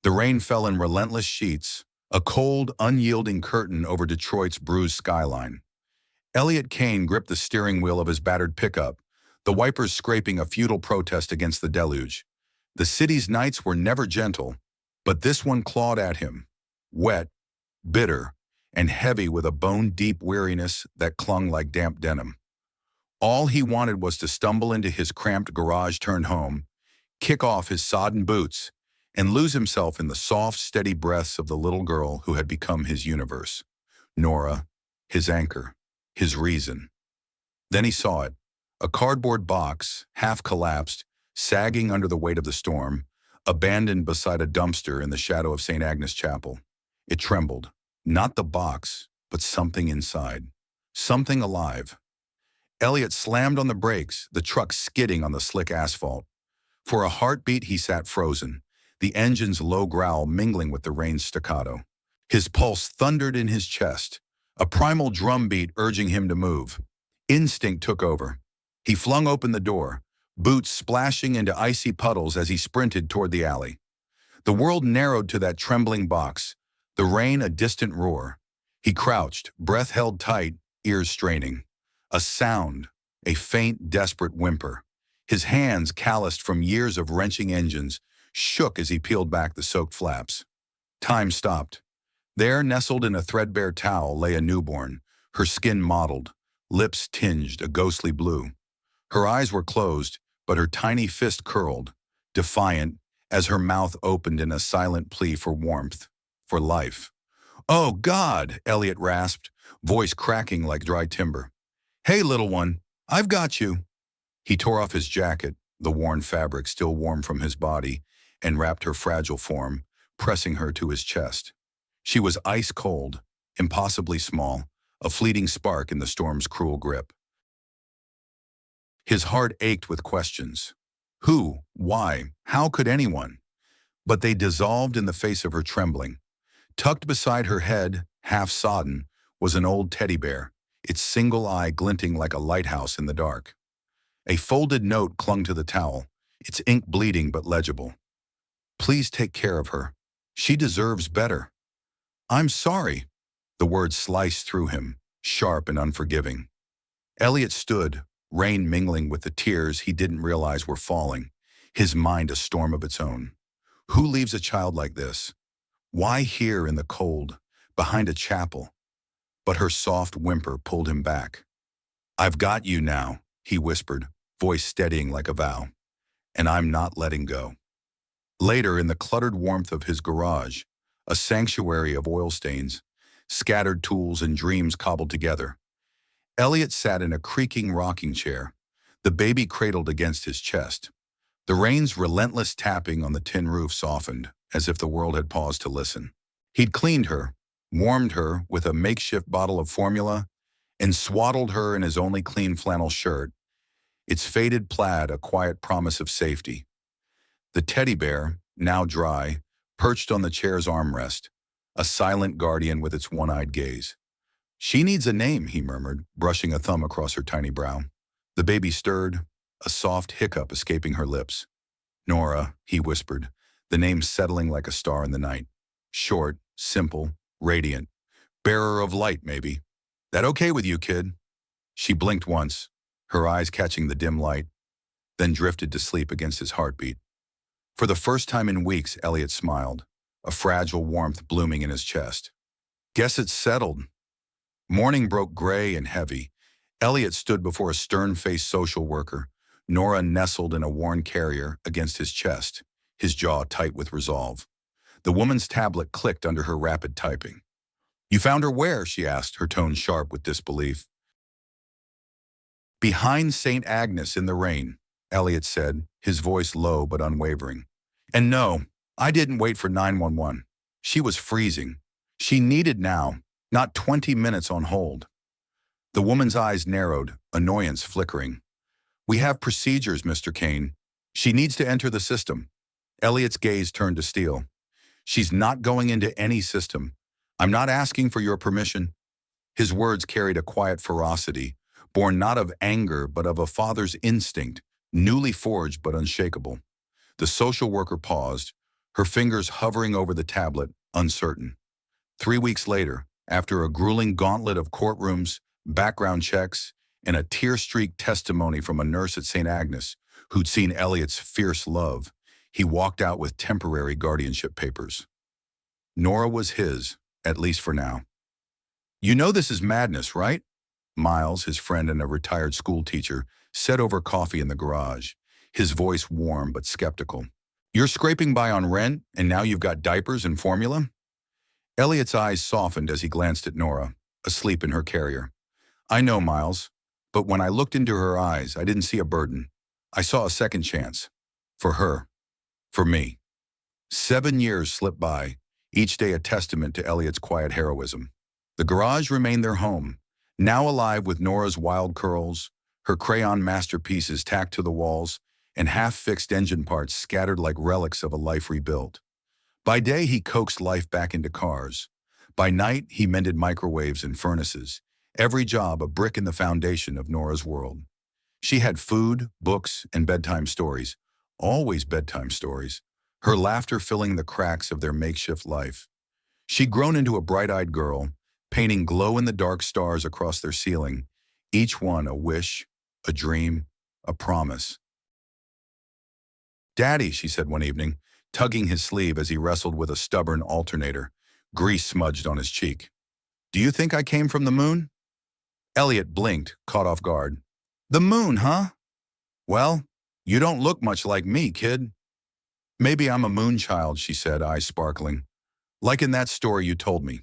The rain fell in relentless sheets, a cold, unyielding curtain over Detroit's bruised skyline. Elliot Kane gripped the steering wheel of his battered pickup, the wipers scraping a futile protest against the deluge. The city's nights were never gentle, but this one clawed at him, wet, bitter, and heavy with a bone-deep weariness that clung like damp denim. All he wanted was to stumble into his cramped garage-turned-home, kick off his sodden boots, and lose himself in the soft, steady breaths of the little girl who had become his universe. Nora, his anchor, his reason. Then he saw it, a cardboard box, half collapsed, sagging under the weight of the storm, abandoned beside a dumpster in the shadow of St. Agnes Chapel. It trembled. Not the box, but something inside. Something alive. Elliot slammed on the brakes, the truck skidding on the slick asphalt. For a heartbeat, he sat frozen, the engine's low growl mingling with the rain's staccato. His pulse thundered in his chest, a primal drumbeat urging him to move. Instinct took over. He flung open the door, boots splashing into icy puddles as he sprinted toward the alley. The world narrowed to that trembling box, the rain a distant roar. He crouched, breath held tight, ears straining. A sound, a faint, desperate whimper. His hands, calloused from years of wrenching engines, shook as he peeled back the soaked flaps. Time stopped. There, nestled in a threadbare towel, lay a newborn, her skin mottled, lips tinged a ghostly blue. Her eyes were closed, but her tiny fist curled, defiant, as her mouth opened in a silent plea for warmth, for life. "Oh, God!" Elliot rasped, voice cracking like dry timber. "Hey, little one, I've got you." He tore off his jacket, the worn fabric still warm from his body, and wrapped her fragile form, pressing her to his chest. She was ice cold, impossibly small, a fleeting spark in the storm's cruel grip. His heart ached with questions. Who? Why? How could anyone? But they dissolved in the face of her trembling. Tucked beside her head, half sodden, was an old teddy bear, its single eye glinting like a lighthouse in the dark. A folded note clung to the towel, its ink bleeding but legible. "Please take care of her. She deserves better." "I'm sorry." The words sliced through him, sharp and unforgiving. Elliot stood, rain mingling with the tears he didn't realize were falling, his mind a storm of its own. Who leaves a child like this? Why here in the cold, behind a chapel? But her soft whimper pulled him back. "I've got you now," he whispered, voice steadying like a vow. "And I'm not letting go." Later, in the cluttered warmth of his garage, a sanctuary of oil stains, scattered tools and dreams cobbled together, Elliot sat in a creaking rocking chair, the baby cradled against his chest. The rain's relentless tapping on the tin roof softened, as if the world had paused to listen. He'd cleaned her, warmed her with a makeshift bottle of formula, and swaddled her in his only clean flannel shirt, its faded plaid a quiet promise of safety. The teddy bear, now dry, perched on the chair's armrest, a silent guardian with its one-eyed gaze. "She needs a name," he murmured, brushing a thumb across her tiny brow. The baby stirred, a soft hiccup escaping her lips. "Nora," he whispered, the name settling like a star in the night. Short, simple, radiant. Bearer of light, maybe. "That okay with you, kid?" She blinked once, her eyes catching the dim light, then drifted to sleep against his heartbeat. For the first time in weeks, Elliot smiled, a fragile warmth blooming in his chest. "Guess it's settled." Morning broke gray and heavy. Elliot stood before a stern-faced social worker, Nora nestled in a worn carrier against his chest, his jaw tight with resolve. The woman's tablet clicked under her rapid typing. "You found her where?" she asked, her tone sharp with disbelief. "Behind St. Agnes in the rain," Elliot said, his voice low but unwavering. "And no, I didn't wait for 911. She was freezing. She needed now, not 20 minutes on hold." The woman's eyes narrowed, annoyance flickering. "We have procedures, Mr. Kane. She needs to enter the system." Elliot's gaze turned to steel. "She's not going into any system. I'm not asking for your permission." His words carried a quiet ferocity, born not of anger but of a father's instinct, newly forged but unshakable. The social worker paused, her fingers hovering over the tablet, uncertain. 3 weeks later, after a grueling gauntlet of courtrooms, background checks, and a tear-streaked testimony from a nurse at St. Agnes who'd seen Elliot's fierce love, he walked out with temporary guardianship papers. Nora was his, at least for now. "You know this is madness, right?" Miles, his friend and a retired school teacher, said over coffee in the garage, his voice warm but skeptical. "You're scraping by on rent, and now you've got diapers and formula?" Elliot's eyes softened as he glanced at Nora, asleep in her carrier. "I know, Miles, but when I looked into her eyes, I didn't see a burden. I saw a second chance. For her. For me." 7 years slipped by, each day a testament to Elliot's quiet heroism. The garage remained their home, now alive with Nora's wild curls, her crayon masterpieces tacked to the walls, and half-fixed engine parts scattered like relics of a life rebuilt. By day, he coaxed life back into cars. By night, he mended microwaves and furnaces, every job a brick in the foundation of Nora's world. She had food, books, and bedtime stories, always bedtime stories, her laughter filling the cracks of their makeshift life. She'd grown into a bright-eyed girl, painting glow-in-the-dark stars across their ceiling, each one a wish, a dream, a promise. "Daddy," she said one evening, tugging his sleeve as he wrestled with a stubborn alternator, grease smudged on his cheek. "Do you think I came from the moon?" Elliot blinked, caught off guard. "The moon, huh? Well, you don't look much like me, kid." "Maybe I'm a moon child," she said, eyes sparkling. "Like in that story you told me."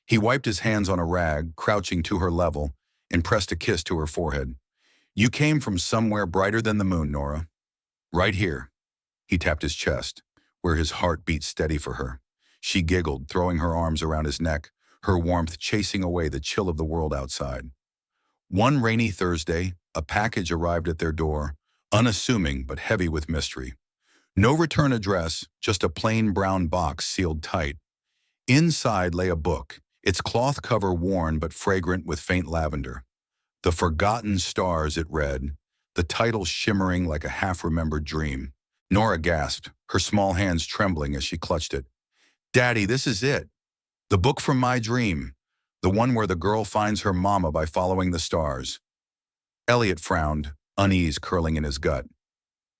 He wiped his hands on a rag, crouching to her level, and pressed a kiss to her forehead. "You came from somewhere brighter than the moon, Nora. Right here." He tapped his chest, where his heart beat steady for her. She giggled, throwing her arms around his neck, her warmth chasing away the chill of the world outside. One rainy Thursday, a package arrived at their door, unassuming but heavy with mystery. No return address, just a plain brown box sealed tight. Inside lay a book, its cloth cover worn but fragrant with faint lavender. "The Forgotten Stars," it read, the title shimmering like a half-remembered dream. Nora gasped, her small hands trembling as she clutched it. "Daddy, this is it. The book from my dream. The one where the girl finds her mama by following the stars." Elliot frowned, unease curling in his gut.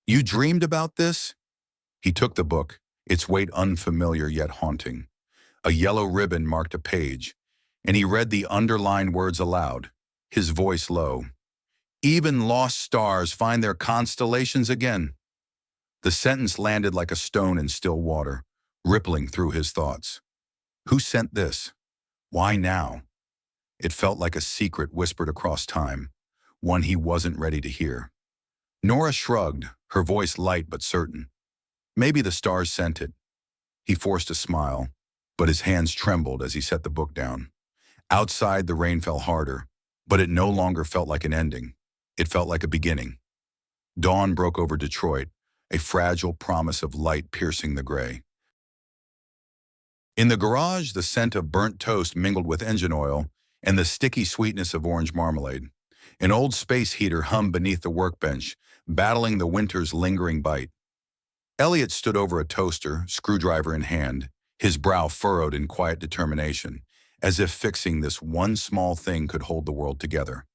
"You dreamed about this?" He took the book, its weight unfamiliar yet haunting. A yellow ribbon marked a page, and he read the underlined words aloud, his voice low. "Even lost stars find their constellations again." The sentence landed like a stone in still water, rippling through his thoughts. Who sent this? Why now? It felt like a secret whispered across time, one he wasn't ready to hear. Nora shrugged, her voice light but certain. "Maybe the stars sent it." He forced a smile, but his hands trembled as he set the book down. Outside, the rain fell harder, but it no longer felt like an ending. It felt like a beginning. Dawn broke over Detroit, a fragile promise of light piercing the gray. In the garage, the scent of burnt toast mingled with engine oil and the sticky sweetness of orange marmalade. An old space heater hummed beneath the workbench, battling the winter's lingering bite. Elliot stood over a toaster, screwdriver in hand, his brow furrowed in quiet determination, as if fixing this one small thing could hold the world together.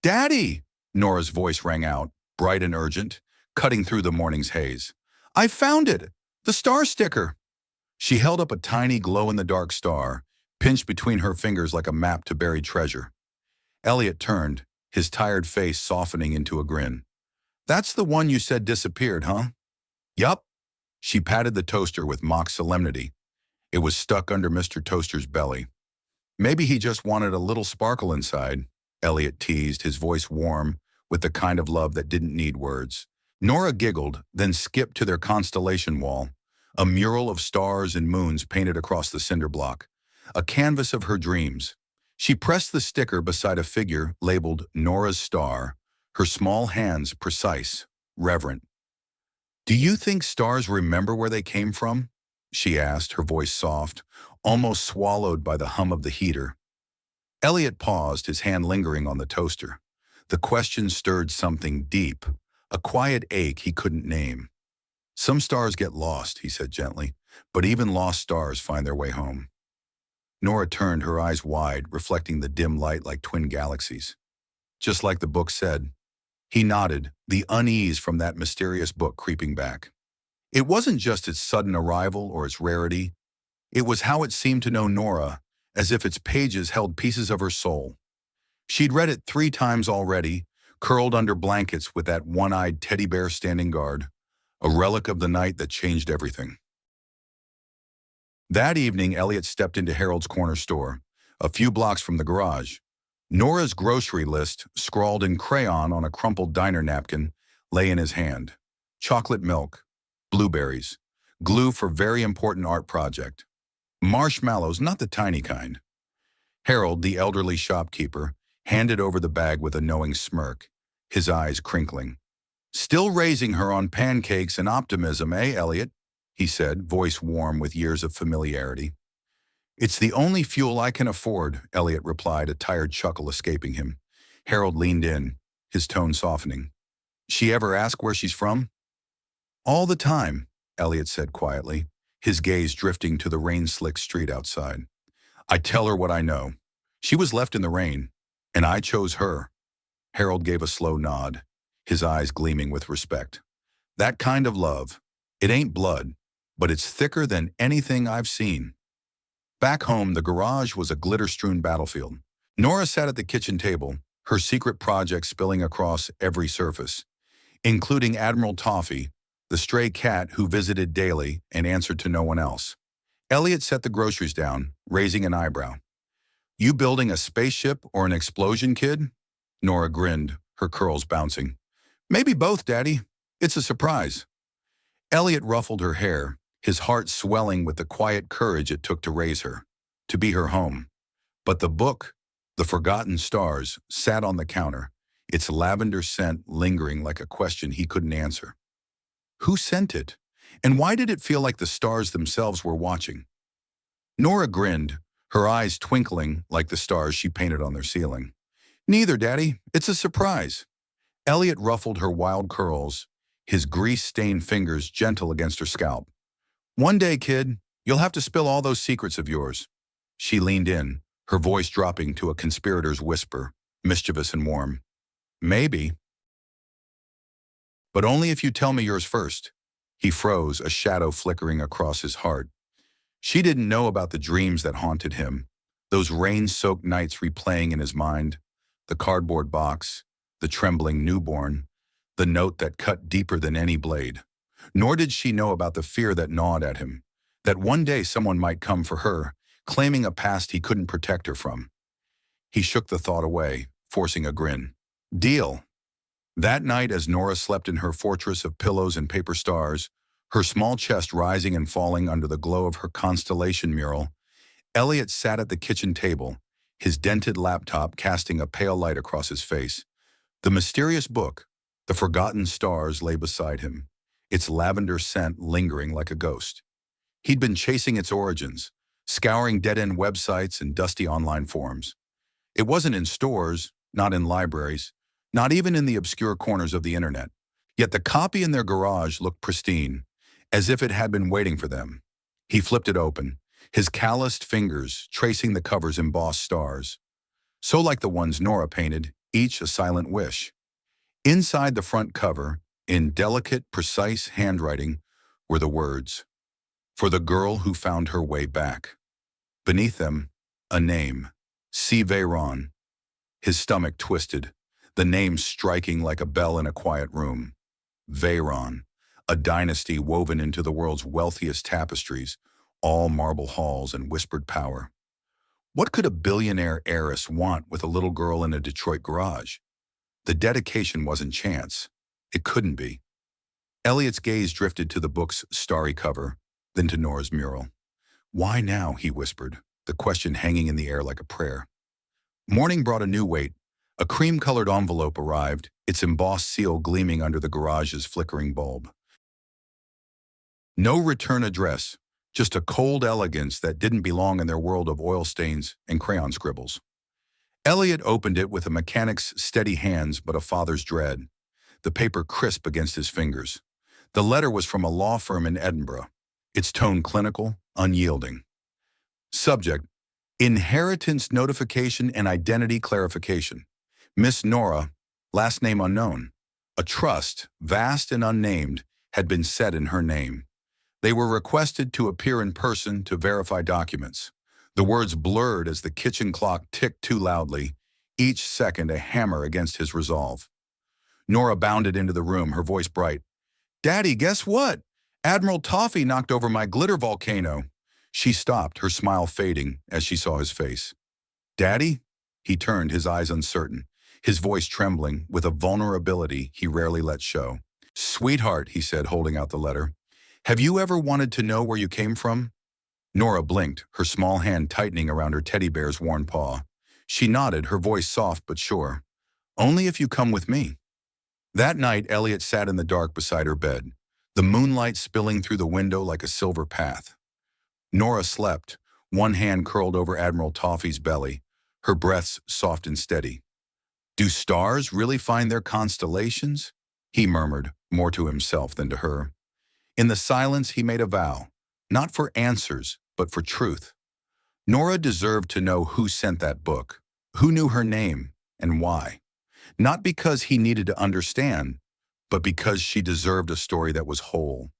"Daddy!" Nora's voice rang out, bright and urgent, cutting through the morning's haze. "I found it! The star sticker!" She held up a tiny glow-in-the-dark star, pinched between her fingers like a map to buried treasure. Elliot turned, his tired face softening into a grin. "That's the one you said disappeared, huh?" "Yup." She patted the toaster with mock solemnity. It was stuck under Mr. Toaster's belly. "Maybe he just wanted a little sparkle inside," Elliot teased, his voice warm with the kind of love that didn't need words. Nora giggled, then skipped to their constellation wall, a mural of stars and moons painted across the cinder block, a canvas of her dreams. She pressed the sticker beside a figure labeled Nora's Star, her small hands precise, reverent. "Do you think stars remember where they came from?" she asked, her voice soft, almost swallowed by the hum of the heater. Elliot paused, his hand lingering on the toaster. The question stirred something deep, a quiet ache he couldn't name. Some stars get lost, he said gently, but even lost stars find their way home. Nora turned, her eyes wide, reflecting the dim light like twin galaxies. Just like the book said. He nodded, the unease from that mysterious book creeping back. It wasn't just its sudden arrival or its rarity. It was how it seemed to know Nora, as if its pages held pieces of her soul. She'd read it 3 times already, curled under blankets with that one-eyed teddy bear standing guard, a relic of the night that changed everything. That evening, Elliot stepped into Harold's corner store, a few blocks from the garage. Nora's grocery list, scrawled in crayon on a crumpled diner napkin, lay in his hand. Chocolate milk, blueberries, glue for very important art project, marshmallows, not the tiny kind. Harold, the elderly shopkeeper, handed over the bag with a knowing smirk, his eyes crinkling. Still raising her on pancakes and optimism, eh, Elliot? He said, voice warm with years of familiarity. It's the only fuel I can afford, Elliot replied, a tired chuckle escaping him. Harold leaned in, his tone softening. She ever ask where she's from? All the time, Elliot said quietly, his gaze drifting to the rain-slicked street outside. I tell her what I know. She was left in the rain, and I chose her. Harold gave a slow nod, his eyes gleaming with respect. That kind of love. It ain't blood, but it's thicker than anything I've seen. Back home, the garage was a glitter-strewn battlefield. Nora sat at the kitchen table, her secret project spilling across every surface, including Admiral Toffee, the stray cat who visited daily and answered to no one else. Elliot set the groceries down, raising an eyebrow. You building a spaceship or an explosion, kid? Nora grinned, her curls bouncing. Maybe both, Daddy. It's a surprise. Elliot ruffled her hair, his heart swelling with the quiet courage it took to raise her, to be her home. But the book, The Forgotten Stars, sat on the counter, its lavender scent lingering like a question he couldn't answer. Who sent it? And why did it feel like the stars themselves were watching? Nora grinned, her eyes twinkling like the stars she painted on their ceiling. Neither, Daddy. It's a surprise. Elliot ruffled her wild curls, his grease-stained fingers gentle against her scalp. One day, kid, you'll have to spill all those secrets of yours. She leaned in, her voice dropping to a conspirator's whisper, mischievous and warm. Maybe. But only if you tell me yours first. He froze, a shadow flickering across his heart. She didn't know about the dreams that haunted him, those rain-soaked nights replaying in his mind, the cardboard box, the trembling newborn, the note that cut deeper than any blade. Nor did she know about the fear that gnawed at him, that one day someone might come for her, claiming a past he couldn't protect her from. He shook the thought away, forcing a grin. Deal. That night, as Nora slept in her fortress of pillows and paper stars, her small chest rising and falling under the glow of her constellation mural, Elliot sat at the kitchen table, his dented laptop casting a pale light across his face. The mysterious book, The Forgotten Stars, lay beside him, its lavender scent lingering like a ghost. He'd been chasing its origins, scouring dead-end websites and dusty online forums. It wasn't in stores, not in libraries, not even in the obscure corners of the internet. Yet the copy in their garage looked pristine, as if it had been waiting for them. He flipped it open, his calloused fingers tracing the cover's embossed stars. So like the ones Nora painted, each a silent wish. Inside the front cover, in delicate, precise handwriting, were the words, "For the girl who found her way back." Beneath them, a name, C. Veyron. His stomach twisted, the name striking like a bell in a quiet room. Veyron, a dynasty woven into the world's wealthiest tapestries, all marble halls and whispered power. What could a billionaire heiress want with a little girl in a Detroit garage? The dedication wasn't chance. It couldn't be. Elliot's gaze drifted to the book's starry cover, then to Nora's mural. Why now, he whispered, the question hanging in the air like a prayer. Morning brought a new weight. A cream-colored envelope arrived, its embossed seal gleaming under the garage's flickering bulb. No return address, just a cold elegance that didn't belong in their world of oil stains and crayon scribbles. Elliot opened it with a mechanic's steady hands but a father's dread, the paper crisp against his fingers. The letter was from a law firm in Edinburgh, its tone clinical, unyielding. Subject: Inheritance Notification and Identity Clarification. Miss Nora, last name unknown. A trust, vast and unnamed, had been set in her name. They were requested to appear in person to verify documents. The words blurred as the kitchen clock ticked too loudly, each second a hammer against his resolve. Nora bounded into the room, her voice bright. "Daddy, guess what? Admiral Toffee knocked over my glitter volcano." She stopped, her smile fading as she saw his face. "Daddy?" He turned, his eyes uncertain, his voice trembling with a vulnerability he rarely let show. "Sweetheart," he said, holding out the letter, "have you ever wanted to know where you came from?" Nora blinked, her small hand tightening around her teddy bear's worn paw. She nodded, her voice soft but sure. "Only if you come with me." That night, Elliot sat in the dark beside her bed, the moonlight spilling through the window like a silver path. Nora slept, one hand curled over Admiral Toffee's belly, her breaths soft and steady. "Do stars really find their constellations?" he murmured, more to himself than to her. In the silence, he made a vow, not for answers, but for truth. Nora deserved to know who sent that book, who knew her name, and why. Not because he needed to understand, but because she deserved a story that was whole,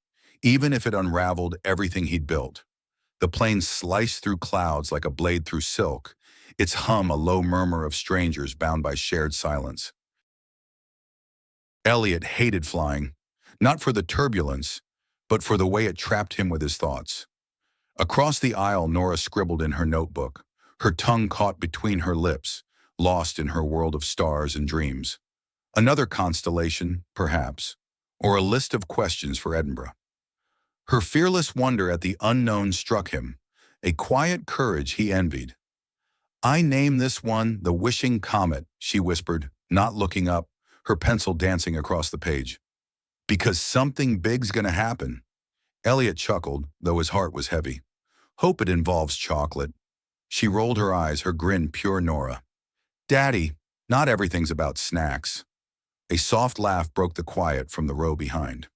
even if it unraveled everything he'd built. The plane sliced through clouds like a blade through silk, its hum a low murmur of strangers bound by shared silence. Elliot hated flying, not for the turbulence, but for the way it trapped him with his thoughts. Across the aisle, Nora scribbled in her notebook, her tongue caught between her lips, lost in her world of stars and dreams. Another constellation, perhaps, or a list of questions for Edinburgh. Her fearless wonder at the unknown struck him, a quiet courage he envied. "I name this one the Wishing Comet," she whispered, not looking up, her pencil dancing across the page. "Because something big's gonna happen." Elliot chuckled, though his heart was heavy. "Hope it involves chocolate." She rolled her eyes, her grin pure Nora. "Daddy, not everything's about snacks." A soft laugh broke the quiet from the row behind.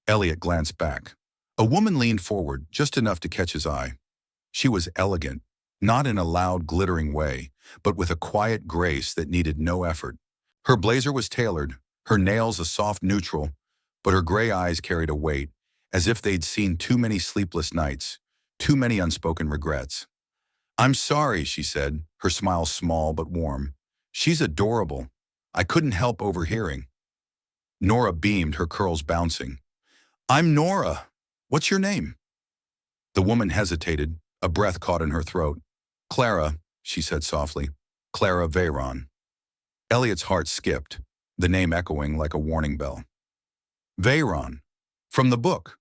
Elliot glanced back. A woman leaned forward, just enough to catch his eye. She was elegant, not in a loud, glittering way, but with a quiet grace that needed no effort. Her blazer was tailored, her nails a soft neutral, but her gray eyes carried a weight, as if they'd seen too many sleepless nights, too many unspoken regrets. "I'm sorry," she said, her smile small but warm. "She's adorable. I couldn't help overhearing." Nora beamed, her curls bouncing. "I'm Nora. What's your name?" The woman hesitated, a breath caught in her throat. "Clara," she said softly. "Clara Veyron." Elliot's heart skipped, the name echoing like a warning bell. Veyron. From the book.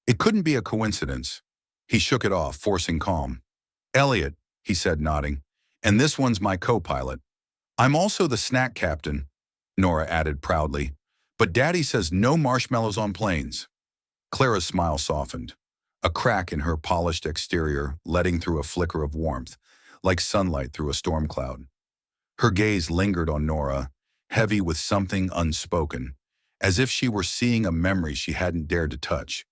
It couldn't be a coincidence. He shook it off, forcing calm. "Elliot," he said, nodding, "and this one's my co-pilot. I'm also the snack captain," Nora added proudly. "But Daddy says no marshmallows on planes." Clara's smile softened, a crack in her polished exterior letting through a flicker of warmth, like sunlight through a storm cloud. Her gaze lingered on Nora, heavy with something unspoken, as if she were seeing a memory she hadn't dared to touch.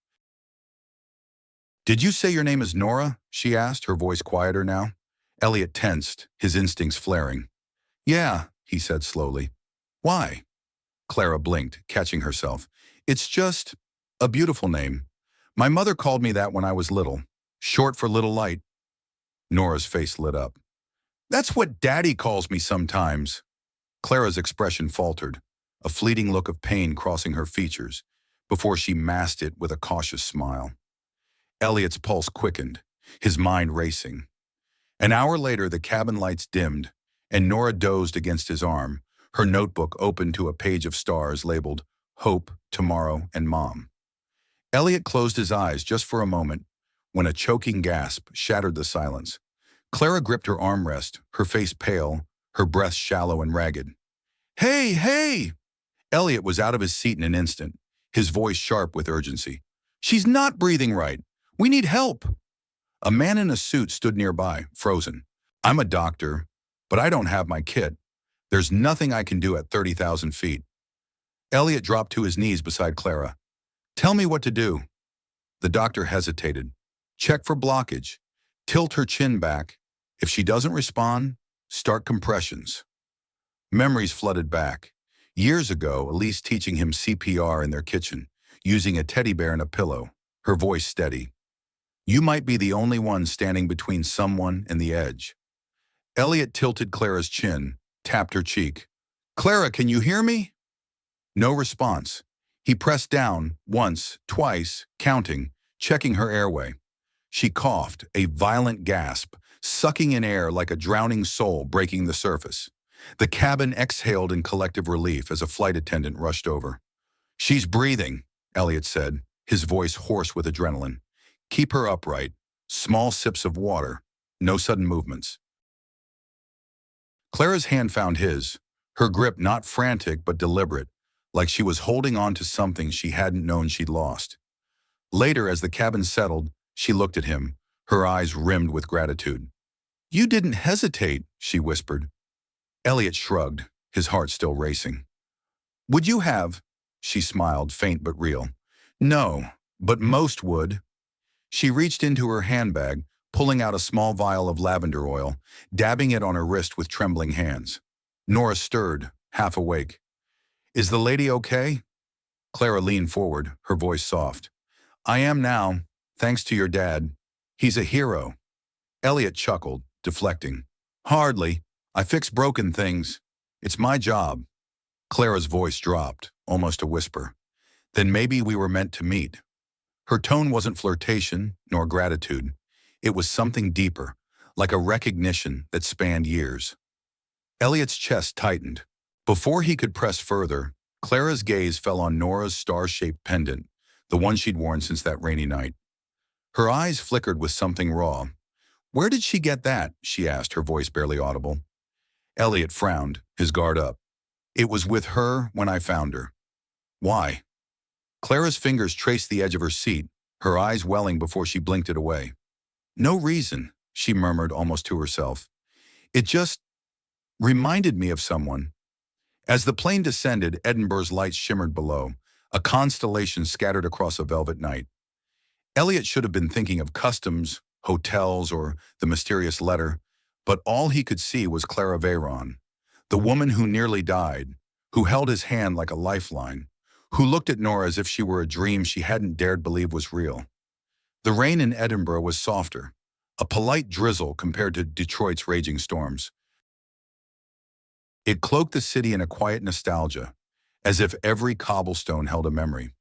"Did you say your name is Nora?" she asked, her voice quieter now. Elliot tensed, his instincts flaring. "Yeah," he said slowly. "Why?" Clara blinked, catching herself. "It's just a beautiful name. My mother called me that when I was little. Short for Little Light." Nora's face lit up. "That's what Daddy calls me sometimes." Clara's expression faltered, a fleeting look of pain crossing her features, before she masked it with a cautious smile. Elliot's pulse quickened, his mind racing. An hour later, the cabin lights dimmed, and Nora dozed against his arm, her notebook open to a page of stars labeled Hope, Tomorrow, and Mom. Elliot closed his eyes just for a moment, when a choking gasp shattered the silence. Clara gripped her armrest, her face pale, her breath shallow and ragged. "Hey, hey!" Elliot was out of his seat in an instant, his voice sharp with urgency. "She's not breathing right. We need help." A man in a suit stood nearby, frozen. "I'm a doctor, but I don't have my kit. There's nothing I can do at 30,000 feet." Elliot dropped to his knees beside Clara. Tell me what to do. The doctor hesitated. Check for blockage. Tilt her chin back. If she doesn't respond, start compressions. Memories flooded back. Years ago, Elise teaching him CPR in their kitchen, using a teddy bear and a pillow, her voice steady. You might be the only one standing between someone and the edge. Elliot tilted Clara's chin, tapped her cheek. Clara, can you hear me? No response. He pressed down, once, twice, counting, checking her airway. She coughed, a violent gasp, sucking in air like a drowning soul breaking the surface. The cabin exhaled in collective relief as a flight attendant rushed over. She's breathing, Elliot said, his voice hoarse with adrenaline. Keep her upright. Small sips of water. No sudden movements. Clara's hand found his, her grip not frantic but deliberate, like she was holding on to something she hadn't known she'd lost. Later, as the cabin settled, she looked at him, her eyes rimmed with gratitude. You didn't hesitate, she whispered. Elliot shrugged, his heart still racing. Would you have? She smiled, faint but real. No, but most would. She reached into her handbag, pulling out a small vial of lavender oil, dabbing it on her wrist with trembling hands. Nora stirred, half awake. Is the lady okay? Clara leaned forward, her voice soft. I am now, thanks to your dad. He's a hero. Elliot chuckled, deflecting. Hardly. I fix broken things. It's my job. Clara's voice dropped, almost a whisper. Then maybe we were meant to meet. Her tone wasn't flirtation, nor gratitude. It was something deeper, like a recognition that spanned years. Elliot's chest tightened. Before he could press further, Clara's gaze fell on Nora's star-shaped pendant, the one she'd worn since that rainy night. Her eyes flickered with something raw. Where did she get that? She asked, her voice barely audible. Elliot frowned, his guard up. It was with her when I found her. Why? Clara's fingers traced the edge of her seat, her eyes welling before she blinked it away. No reason, she murmured almost to herself. It just reminded me of someone. As the plane descended, Edinburgh's lights shimmered below, a constellation scattered across a velvet night. Elliot should have been thinking of customs, hotels, or the mysterious letter, but all he could see was Clara Veyron, the woman who nearly died, who held his hand like a lifeline, who looked at Nora as if she were a dream she hadn't dared believe was real. The rain in Edinburgh was softer, a polite drizzle compared to Detroit's raging storms. It cloaked the city in a quiet nostalgia, as if every cobblestone held a memory.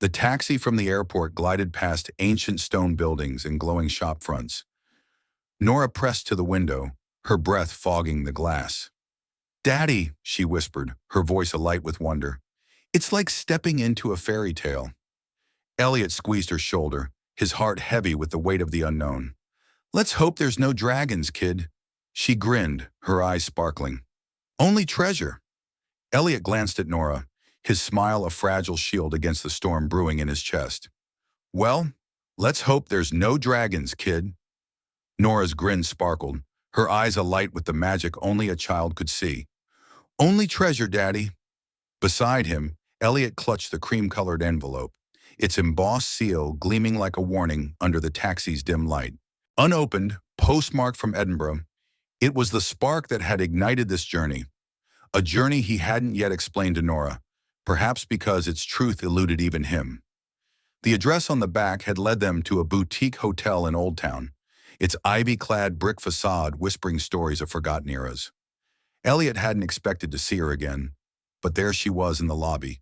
The taxi from the airport glided past ancient stone buildings and glowing shop fronts. Nora pressed to the window, her breath fogging the glass. Daddy, she whispered, her voice alight with wonder. It's like stepping into a fairy tale. Elliot squeezed her shoulder, his heart heavy with the weight of the unknown. Let's hope there's no dragons, kid. She grinned, her eyes sparkling. Only treasure. Elliot glanced at Nora, his smile a fragile shield against the storm brewing in his chest. Well, let's hope there's no dragons, kid. Nora's grin sparkled, her eyes alight with the magic only a child could see. Only treasure, Daddy. Beside him, Elliot clutched the cream-colored envelope, its embossed seal gleaming like a warning under the taxi's dim light. Unopened, postmarked from Edinburgh, it was the spark that had ignited this journey, a journey he hadn't yet explained to Nora, perhaps because its truth eluded even him. The address on the back had led them to a boutique hotel in Old Town, its ivy-clad brick facade whispering stories of forgotten eras. Elliot hadn't expected to see her again, but there she was in the lobby.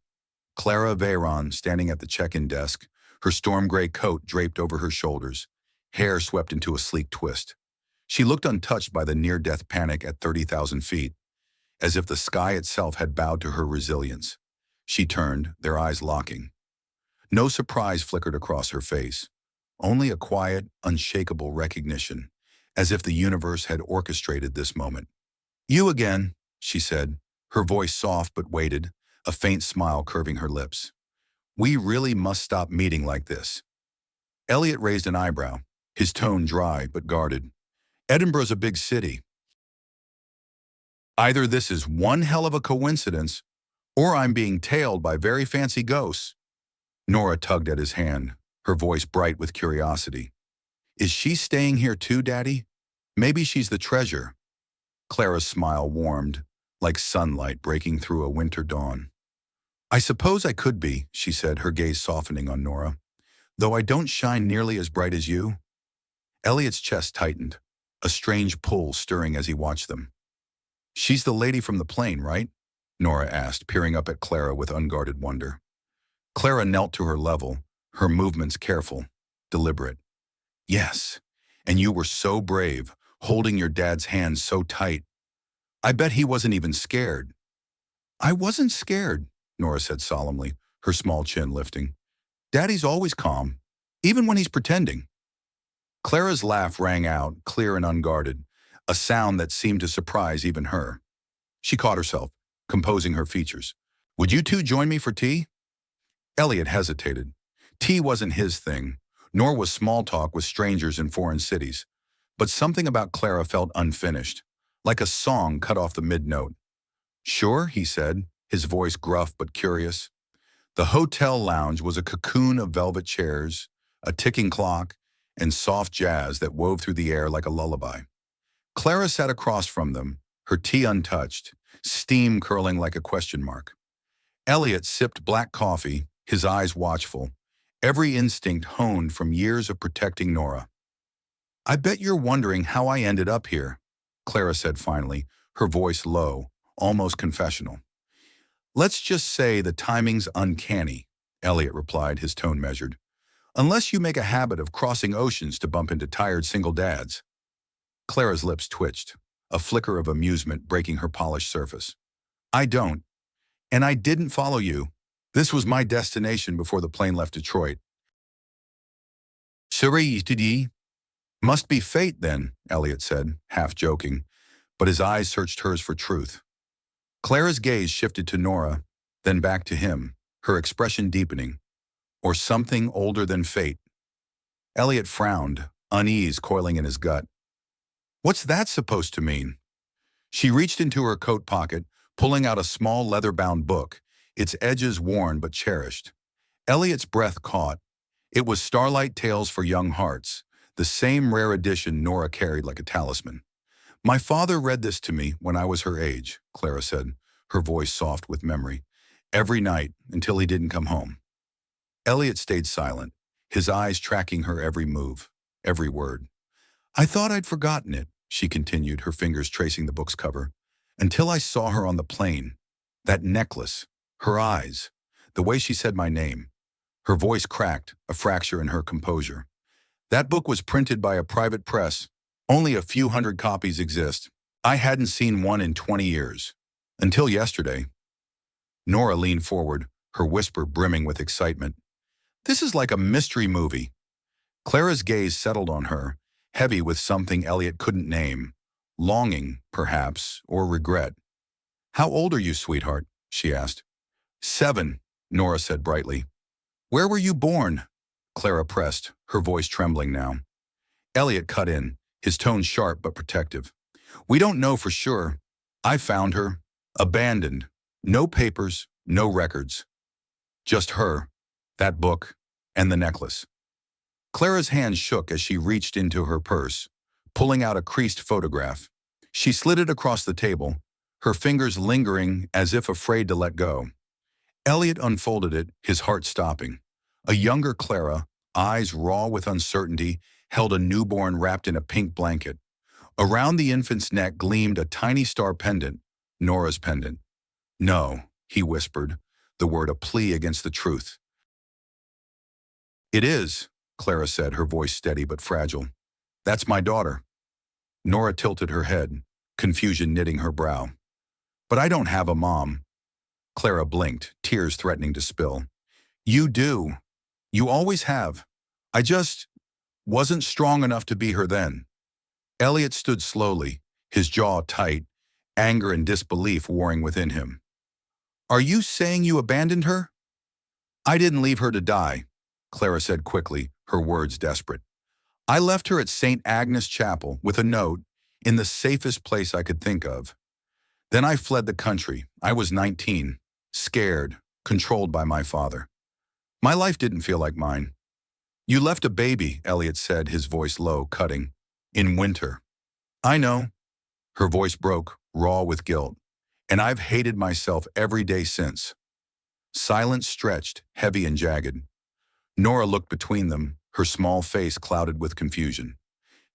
Clara Veyron standing at the check-in desk, her storm gray coat draped over her shoulders, hair swept into a sleek twist. She looked untouched by the near-death panic at 30,000 feet, as if the sky itself had bowed to her resilience. She turned, their eyes locking. No surprise flickered across her face, only a quiet, unshakable recognition, as if the universe had orchestrated this moment. You again, she said, her voice soft but weighted, a faint smile curving her lips. We really must stop meeting like this. Elliot raised an eyebrow, his tone dry but guarded. Edinburgh's a big city. Either this is one hell of a coincidence, or I'm being tailed by very fancy ghosts. Nora tugged at his hand, her voice bright with curiosity. Is she staying here too, Daddy? Maybe she's the treasure. Clara's smile warmed, like sunlight breaking through a winter dawn. I suppose I could be, she said, her gaze softening on Nora. Though I don't shine nearly as bright as you. Elliot's chest tightened, a strange pull stirring as he watched them. She's the lady from the plane, right? Nora asked, peering up at Clara with unguarded wonder. Clara knelt to her level, her movements careful, deliberate. Yes, and you were so brave, holding your dad's hand so tight. I bet he wasn't even scared. I wasn't scared, Nora said solemnly, her small chin lifting. Daddy's always calm, even when he's pretending. Clara's laugh rang out, clear and unguarded, a sound that seemed to surprise even her. She caught herself, composing her features. Would you two join me for tea? Elliot hesitated. Tea wasn't his thing, nor was small talk with strangers in foreign cities. But something about Clara felt unfinished, like a song cut off the mid-note. Sure, he said, his voice gruff but curious. The hotel lounge was a cocoon of velvet chairs, a ticking clock, and soft jazz that wove through the air like a lullaby. Clara sat across from them, her tea untouched, steam curling like a question mark. Elliot sipped black coffee, his eyes watchful, every instinct honed from years of protecting Nora. I bet you're wondering how I ended up here, Clara said finally, her voice low, almost confessional. Let's just say the timing's uncanny, Elliot replied, his tone measured. Unless you make a habit of crossing oceans to bump into tired single dads. Clara's lips twitched, a flicker of amusement breaking her polished surface. I don't. And I didn't follow you. This was my destination before the plane left Detroit. Today. Must be fate then, Elliot said, half joking, but his eyes searched hers for truth. Clara's gaze shifted to Nora, then back to him, her expression deepening. Or something older than fate. Elliot frowned, unease coiling in his gut. What's that supposed to mean? She reached into her coat pocket, pulling out a small leather-bound book, its edges worn but cherished. Elliot's breath caught. It was Starlight Tales for Young Hearts, the same rare edition Nora carried like a talisman. My father read this to me when I was her age, Clara said, her voice soft with memory, every night until he didn't come home. Elliot stayed silent, his eyes tracking her every move, every word. I thought I'd forgotten it, she continued, her fingers tracing the book's cover, until I saw her on the plane. That necklace, her eyes, the way she said my name. Her voice cracked, a fracture in her composure. That book was printed by a private press. Only a few hundred copies exist. I hadn't seen one in 20 years. Until yesterday. Nora leaned forward, her whisper brimming with excitement. This is like a mystery movie. Clara's gaze settled on her, heavy with something Elliot couldn't name. Longing, perhaps, or regret. How old are you, sweetheart? She asked. 7, Nora said brightly. Where were you born? Clara pressed, her voice trembling now. Elliot cut in, his tone sharp but protective. We don't know for sure. I found her, abandoned. No papers, no records. Just her, that book, and the necklace. Clara's hand shook as she reached into her purse, pulling out a creased photograph. She slid it across the table, her fingers lingering as if afraid to let go. Elliot unfolded it, his heart stopping. A younger Clara, eyes raw with uncertainty, held a newborn wrapped in a pink blanket. Around the infant's neck gleamed a tiny star pendant, Nora's pendant. No, he whispered, the word a plea against the truth. It is, Clara said, her voice steady but fragile. That's my daughter. Nora tilted her head, confusion knitting her brow. But I don't have a mom. Clara blinked, tears threatening to spill. You do. You always have. I just wasn't strong enough to be her then. Elliot stood slowly, his jaw tight, anger and disbelief warring within him. Are you saying you abandoned her? I didn't leave her to die, Clara said quickly, her words desperate. I left her at St. Agnes Chapel with a note, in the safest place I could think of. Then I fled the country. I was 19, scared, controlled by my father. My life didn't feel like mine. You left a baby, Elliot said, his voice low, cutting. In winter. I know. Her voice broke, raw with guilt. And I've hated myself every day since. Silence stretched, heavy and jagged. Nora looked between them, her small face clouded with confusion.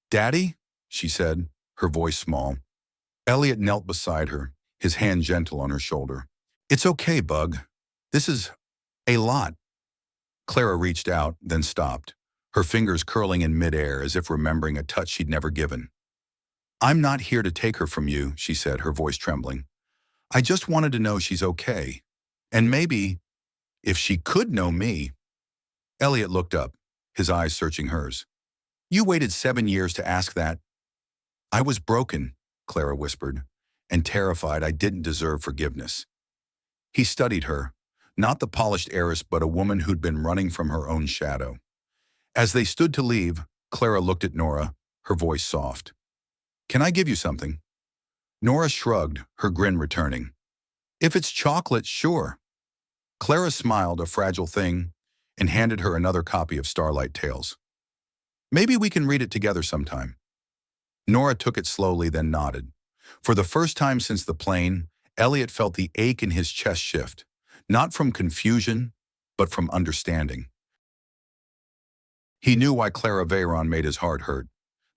Daddy? She said, her voice small. Elliot knelt beside her, his hand gentle on her shoulder. It's okay, Bug. This is a lot. Clara reached out, then stopped, her fingers curling in midair as if remembering a touch she'd never given. I'm not here to take her from you, she said, her voice trembling. I just wanted to know she's okay. And maybe, if she could know me. Elliot looked up, his eyes searching hers. You waited 7 years to ask that. I was broken, Clara whispered, and terrified I didn't deserve forgiveness. He studied her, not the polished heiress but a woman who'd been running from her own shadow. As they stood to leave, Clara looked at Nora, her voice soft. Can I give you something? Nora shrugged, her grin returning. If it's chocolate, sure. Clara smiled, a fragile thing, and handed her another copy of Starlight Tales. Maybe we can read it together sometime. Nora took it slowly, then nodded. For the first time since the plane, Elliot felt the ache in his chest shift, not from confusion, but from understanding. He knew why Clara Veyron made his heart hurt.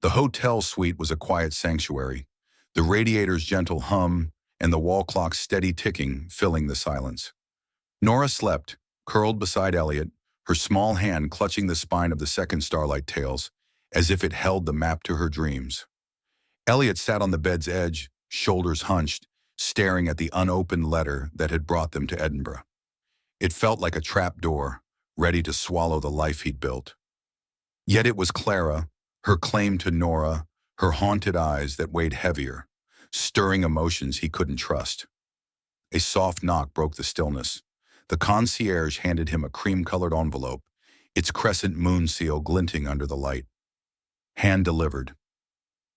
The hotel suite was a quiet sanctuary, the radiator's gentle hum and the wall clock's steady ticking filling the silence. Nora slept, curled beside Elliot, her small hand clutching the spine of the second Starlight Tales, as if it held the map to her dreams. Elliot sat on the bed's edge, shoulders hunched, staring at the unopened letter that had brought them to Edinburgh. It felt like a trap door, ready to swallow the life he'd built. Yet it was Clara, her claim to Nora, her haunted eyes that weighed heavier, stirring emotions he couldn't trust. A soft knock broke the stillness. The concierge handed him a cream-colored envelope, its crescent moon seal glinting under the light. Hand-delivered.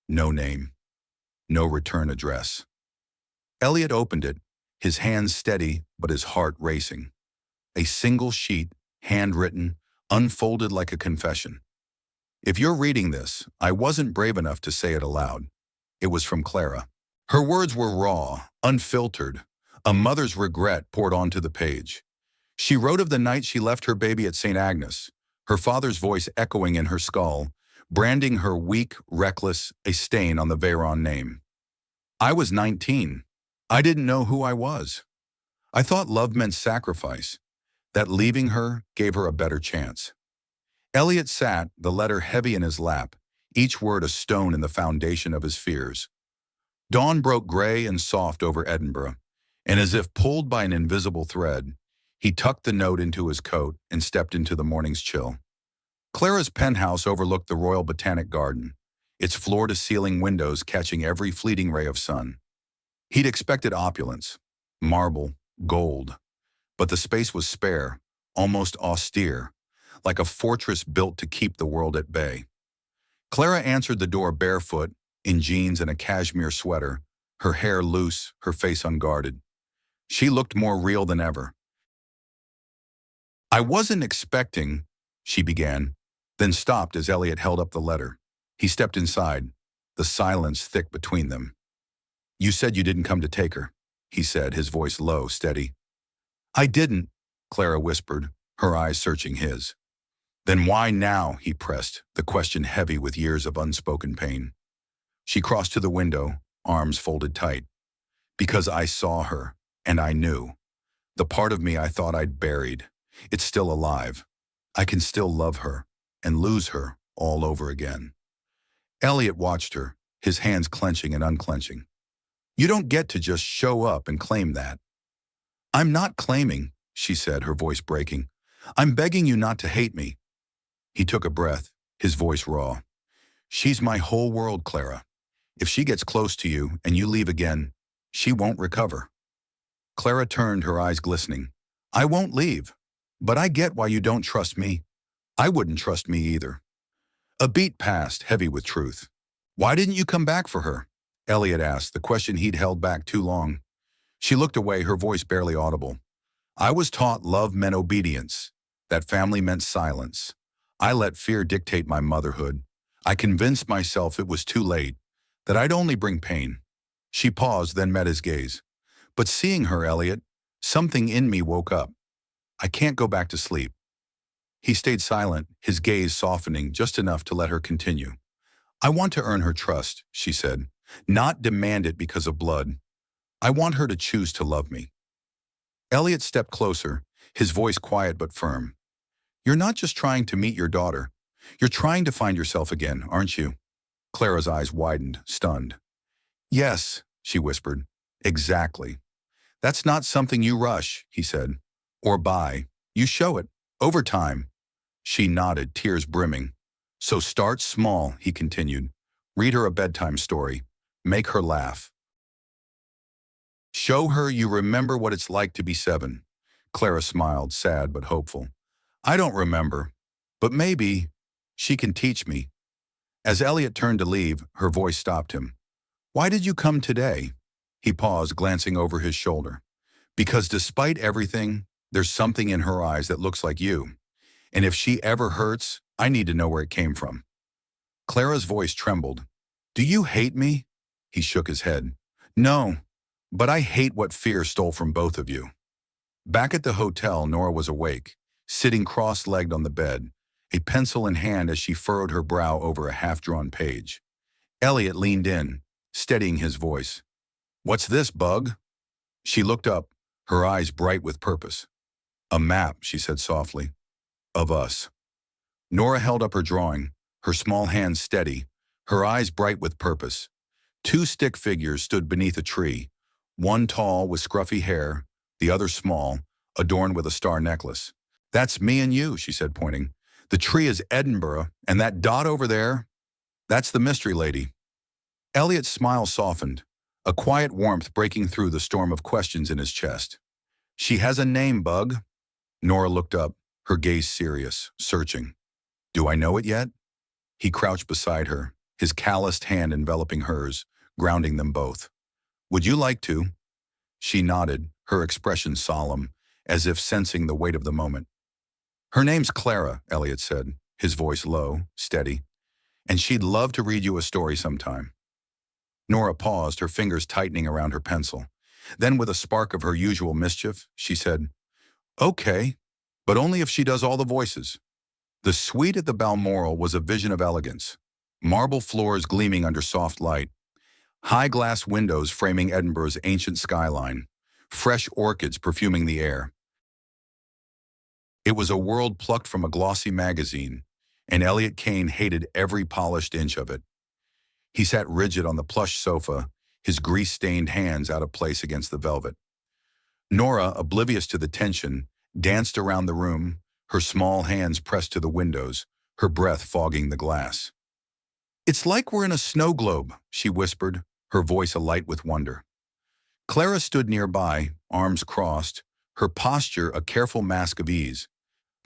No name. No return address. Elliot opened it, his hands steady but his heart racing. A single sheet, handwritten, unfolded like a confession. If you're reading this, I wasn't brave enough to say it aloud. It was from Clara. Her words were raw, unfiltered, a mother's regret poured onto the page. She wrote of the night she left her baby at St. Agnes, her father's voice echoing in her skull, branding her weak, reckless, a stain on the Veyron name. I was 19. I didn't know who I was. I thought love meant sacrifice, that leaving her gave her a better chance. Elliot sat, the letter heavy in his lap, each word a stone in the foundation of his fears. Dawn broke gray and soft over Edinburgh, and as if pulled by an invisible thread, he tucked the note into his coat and stepped into the morning's chill. Clara's penthouse overlooked the Royal Botanic Garden, its floor-to-ceiling windows catching every fleeting ray of sun. He'd expected opulence, marble, gold, but the space was spare, almost austere, like a fortress built to keep the world at bay. Clara answered the door barefoot, in jeans and a cashmere sweater, her hair loose, her face unguarded. She looked more real than ever. I wasn't expecting, she began, then stopped as Elliot held up the letter. He stepped inside, the silence thick between them. You said you didn't come to take her, he said, his voice low, steady. I didn't, Clara whispered, her eyes searching his. Then why now, he pressed, the question heavy with years of unspoken pain. She crossed to the window, arms folded tight. Because I saw her, and I knew. The part of me I thought I'd buried. It's still alive. I can still love her, and lose her all over again. Elliot watched her, his hands clenching and unclenching. You don't get to just show up and claim that. I'm not claiming, she said, her voice breaking. I'm begging you not to hate me. He took a breath, his voice raw. She's my whole world, Clara. If she gets close to you and you leave again, she won't recover. Clara turned, her eyes glistening. I won't leave, but I get why you don't trust me. I wouldn't trust me either. A beat passed, heavy with truth. Why didn't you come back for her? Elliot asked, the question he'd held back too long. She looked away, her voice barely audible. I was taught love meant obedience. That family meant silence. I let fear dictate my motherhood. I convinced myself it was too late, that I'd only bring pain. She paused, then met his gaze. But seeing her, Elliot, something in me woke up. I can't go back to sleep. He stayed silent, his gaze softening just enough to let her continue. I want to earn her trust, she said, not demand it because of blood. I want her to choose to love me. Elliot stepped closer, his voice quiet but firm. You're not just trying to meet your daughter. You're trying to find yourself again, aren't you? Clara's eyes widened, stunned. Yes, she whispered. Exactly. That's not something you rush, he said. Or buy. You show it. Over time. She nodded, tears brimming. So start small, he continued. Read her a bedtime story. Make her laugh. Show her you remember what it's like to be 7. Clara smiled, sad but hopeful. I don't remember, but maybe she can teach me. As Elliot turned to leave, her voice stopped him. Why did you come today? He paused, glancing over his shoulder. Because despite everything, there's something in her eyes that looks like you. And if she ever hurts, I need to know where it came from. Clara's voice trembled. Do you hate me? He shook his head. No, but I hate what fear stole from both of you. Back at the hotel, Nora was awake, sitting cross-legged on the bed, a pencil in hand as she furrowed her brow over a half-drawn page. Elliot leaned in, steadying his voice. What's this, Bug? She looked up, her eyes bright with purpose. A map, she said softly. Of us. Nora held up her drawing, her small hands steady, her eyes bright with purpose. 2 stick figures stood beneath a tree, one tall with scruffy hair, the other small, adorned with a star necklace. That's me and you, she said, pointing. The tree is Edinburgh, and that dot over there, that's the mystery lady. Elliot's smile softened, a quiet warmth breaking through the storm of questions in his chest. She has a name, Bug. Nora looked up, her gaze serious, searching. Do I know it yet? He crouched beside her, his calloused hand enveloping hers, grounding them both. Would you like to? She nodded, her expression solemn, as if sensing the weight of the moment. Her name's Clara, Elliot said, his voice low, steady. And she'd love to read you a story sometime. Nora paused, her fingers tightening around her pencil. Then with a spark of her usual mischief, she said, Okay, but only if she does all the voices. The suite at the Balmoral was a vision of elegance. Marble floors gleaming under soft light, high glass windows framing Edinburgh's ancient skyline, fresh orchids perfuming the air. It was a world plucked from a glossy magazine, and Elliot Kane hated every polished inch of it. He sat rigid on the plush sofa, his grease-stained hands out of place against the velvet. Nora, oblivious to the tension, danced around the room, her small hands pressed to the windows, her breath fogging the glass. It's like we're in a snow globe, she whispered, her voice alight with wonder. Clara stood nearby, arms crossed, her posture a careful mask of ease.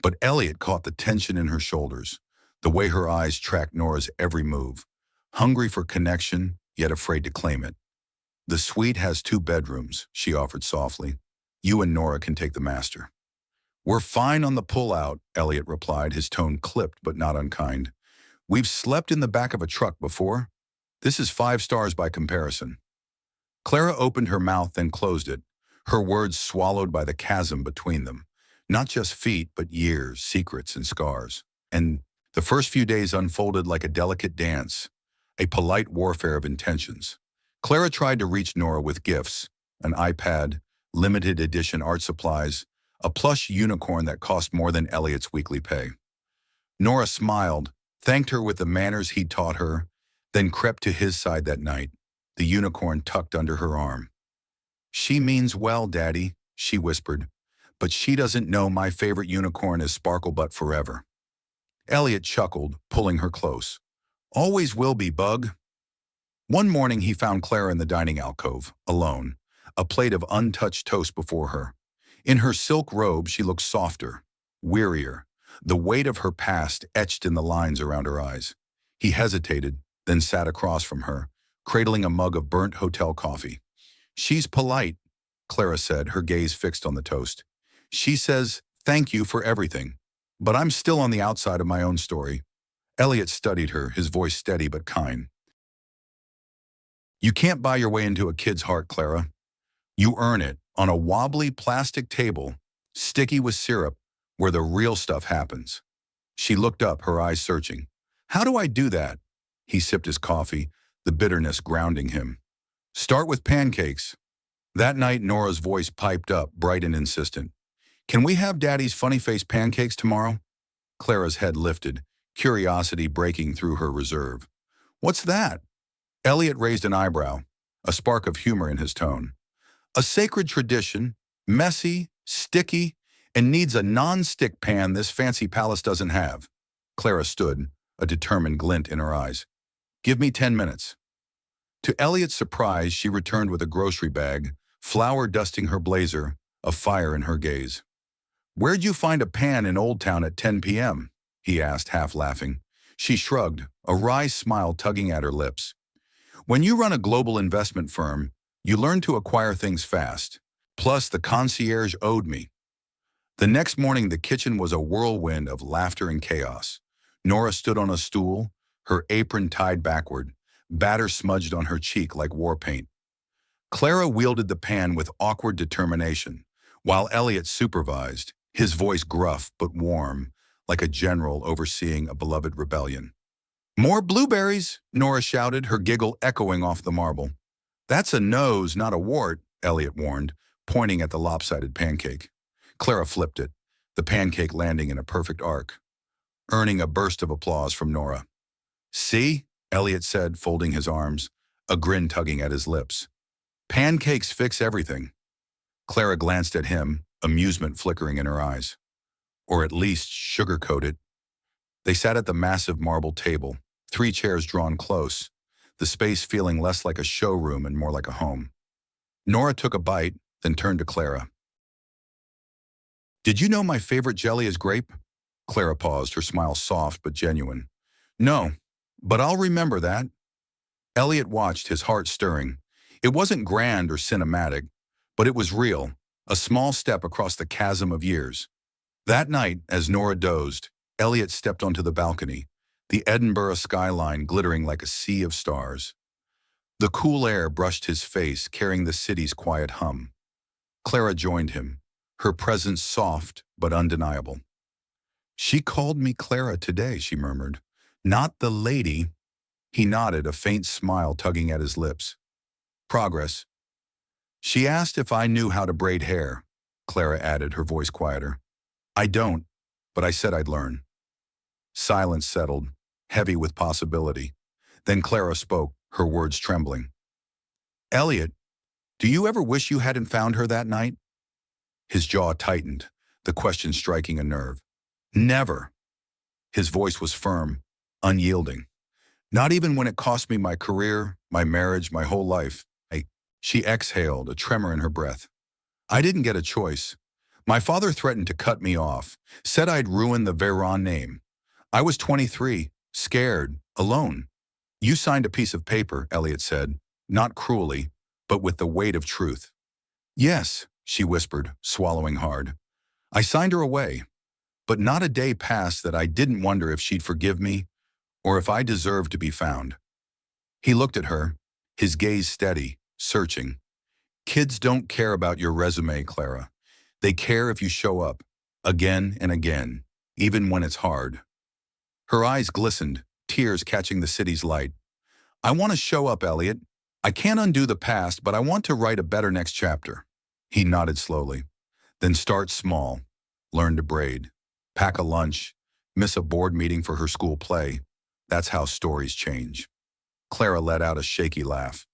But Elliot caught the tension in her shoulders, the way her eyes tracked Nora's every move, hungry for connection, yet afraid to claim it. The suite has 2 bedrooms, she offered softly. You and Nora can take the master. We're fine on the pull-out, Elliot replied, his tone clipped but not unkind. We've slept in the back of a truck before. This is 5 stars by comparison. Clara opened her mouth, then closed it, her words swallowed by the chasm between them. Not just feet, but years, secrets, and scars. And the first few days unfolded like a delicate dance, a polite warfare of intentions. Clara tried to reach Nora with gifts, an iPad, limited edition art supplies, a plush unicorn that cost more than Elliot's weekly pay. Nora smiled, thanked her with the manners he'd taught her, then crept to his side that night, the unicorn tucked under her arm. She means well, Daddy, she whispered. But she doesn't know my favorite unicorn is Sparklebutt forever. Elliot chuckled, pulling her close. Always will be, Bug. One morning he found Clara in the dining alcove, alone, a plate of untouched toast before her. In her silk robe she looked softer, wearier, the weight of her past etched in the lines around her eyes. He hesitated, then sat across from her, cradling a mug of burnt hotel coffee. She's polite, Clara said, her gaze fixed on the toast. She says, thank you for everything. But I'm still on the outside of my own story. Elliot studied her, his voice steady but kind. You can't buy your way into a kid's heart, Clara. You earn it on a wobbly plastic table, sticky with syrup, where the real stuff happens. She looked up, her eyes searching. How do I do that? He sipped his coffee, the bitterness grounding him. Start with pancakes. That night, Nora's voice piped up, bright and insistent. Can we have Daddy's funny-face pancakes tomorrow? Clara's head lifted, curiosity breaking through her reserve. What's that? Elliot raised an eyebrow, a spark of humor in his tone. A sacred tradition, messy, sticky, and needs a non-stick pan this fancy palace doesn't have. Clara stood, a determined glint in her eyes. Give me 10 minutes. To Elliot's surprise, she returned with a grocery bag, flour dusting her blazer, a fire in her gaze. Where'd you find a pan in Old Town at 10 p.m.? He asked, half laughing. She shrugged, a wry smile tugging at her lips. When you run a global investment firm, you learn to acquire things fast. Plus, the concierge owed me. The next morning, the kitchen was a whirlwind of laughter and chaos. Nora stood on a stool, her apron tied backward, batter smudged on her cheek like war paint. Clara wielded the pan with awkward determination, while Elliot supervised, his voice gruff but warm, like a general overseeing a beloved rebellion. More blueberries, Nora shouted, her giggle echoing off the marble. That's a nose, not a wart, Elliot warned, pointing at the lopsided pancake. Clara flipped it, the pancake landing in a perfect arc, earning a burst of applause from Nora. See? Elliot said, folding his arms, a grin tugging at his lips. Pancakes fix everything. Clara glanced at him, amusement flickering in her eyes. Or at least sugar-coated. They sat at the massive marble table, 3 chairs drawn close, the space feeling less like a showroom and more like a home. Nora took a bite, then turned to Clara. Did you know my favorite jelly is grape? Clara paused, her smile soft but genuine. No, but I'll remember that. Elliot watched, his heart stirring. It wasn't grand or cinematic, but it was real, a small step across the chasm of years. That night, as Nora dozed, Elliot stepped onto the balcony, the Edinburgh skyline glittering like a sea of stars. The cool air brushed his face, carrying the city's quiet hum. Clara joined him, her presence soft but undeniable. She called me Clara today, she murmured. Not the lady. He nodded, a faint smile tugging at his lips. Progress. She asked if I knew how to braid hair, Clara added, her voice quieter. I don't, but I said I'd learn. Silence settled, heavy with possibility. Then Clara spoke, her words trembling. Elliot, do you ever wish you hadn't found her that night? His jaw tightened, the question striking a nerve. Never. His voice was firm, unyielding. Not even when it cost me my career, my marriage, my whole life. She exhaled, a tremor in her breath. I didn't get a choice. My father threatened to cut me off, said I'd ruin the Veyron name. I was 23, scared, alone. You signed a piece of paper, Elliot said, not cruelly, but with the weight of truth. Yes, she whispered, swallowing hard. I signed her away, but not a day passed that I didn't wonder if she'd forgive me or if I deserved to be found. He looked at her, his gaze steady, searching. Kids don't care about your resume, Clara. They care if you show up, again and again, even when it's hard. Her eyes glistened, tears catching the city's light. I want to show up, Elliot. I can't undo the past, but I want to write a better next chapter. He nodded slowly. Then start small. Learn to braid. Pack a lunch. Miss a board meeting for her school play. That's how stories change. Clara let out a shaky laugh.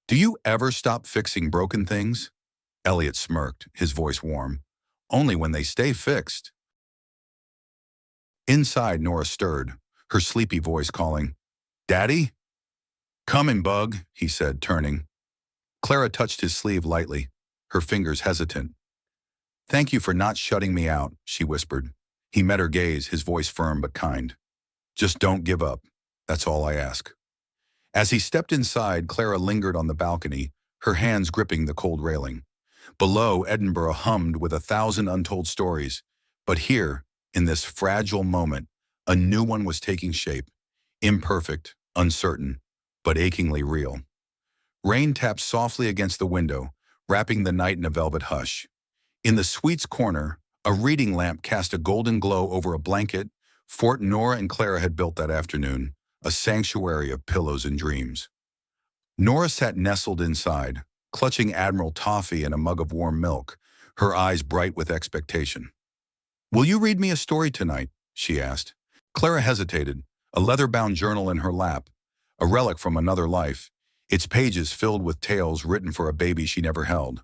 Do you ever stop fixing broken things? Elliot smirked, his voice warm. Only when they stay fixed. Inside, Nora stirred, her sleepy voice calling, Daddy? Coming, bug, he said, turning. Clara touched his sleeve lightly, her fingers hesitant. Thank you for not shutting me out, she whispered. He met her gaze, his voice firm but kind. Just don't give up. That's all I ask. As he stepped inside, Clara lingered on the balcony, her hands gripping the cold railing. Below, Edinburgh hummed with 1,000 untold stories. But here, in this fragile moment, a new one was taking shape, imperfect, uncertain, but achingly real. Rain tapped softly against the window, wrapping the night in a velvet hush. In the suite's corner, a reading lamp cast a golden glow over a blanket fort Nora and Clara had built that afternoon, a sanctuary of pillows and dreams. Nora sat nestled inside, clutching Admiral toffee and a mug of warm milk, her eyes bright with expectation. "Will you read me a story tonight?" she asked. Clara hesitated, a leather-bound journal in her lap, a relic from another life, its pages filled with tales written for a baby she never held.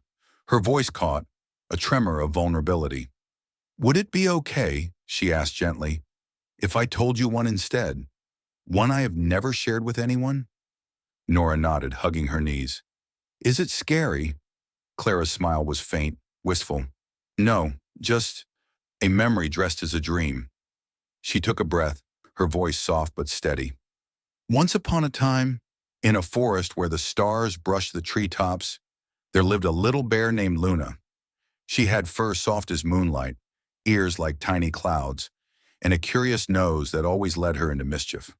Her voice caught, a tremor of vulnerability. "Would it be okay," she asked gently, "if I told you one instead? One I have never shared with anyone?" Nora nodded, hugging her knees. "Is it scary?" Clara's smile was faint, wistful. "No, just a memory dressed as a dream." She took a breath, her voice soft but steady. "Once upon a time, in a forest where the stars brushed the treetops, there lived a little bear named Luna. She had fur soft as moonlight, ears like tiny clouds, and a curious nose that always led her into mischief.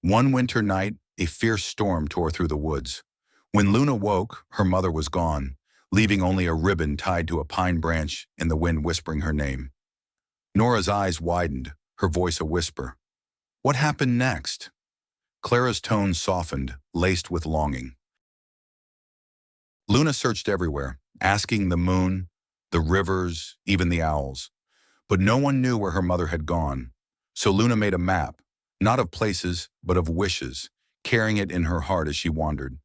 One winter night, a fierce storm tore through the woods. When Luna woke, her mother was gone, leaving only a ribbon tied to a pine branch and the wind whispering her name. Nora's eyes widened, her voice a whisper. "What happened next?" Clara's tone softened, laced with longing. Luna searched everywhere, asking the moon, the rivers, even the owls. But no one knew where her mother had gone. So Luna made a map, not of places, but of wishes, carrying it in her heart as she wandered.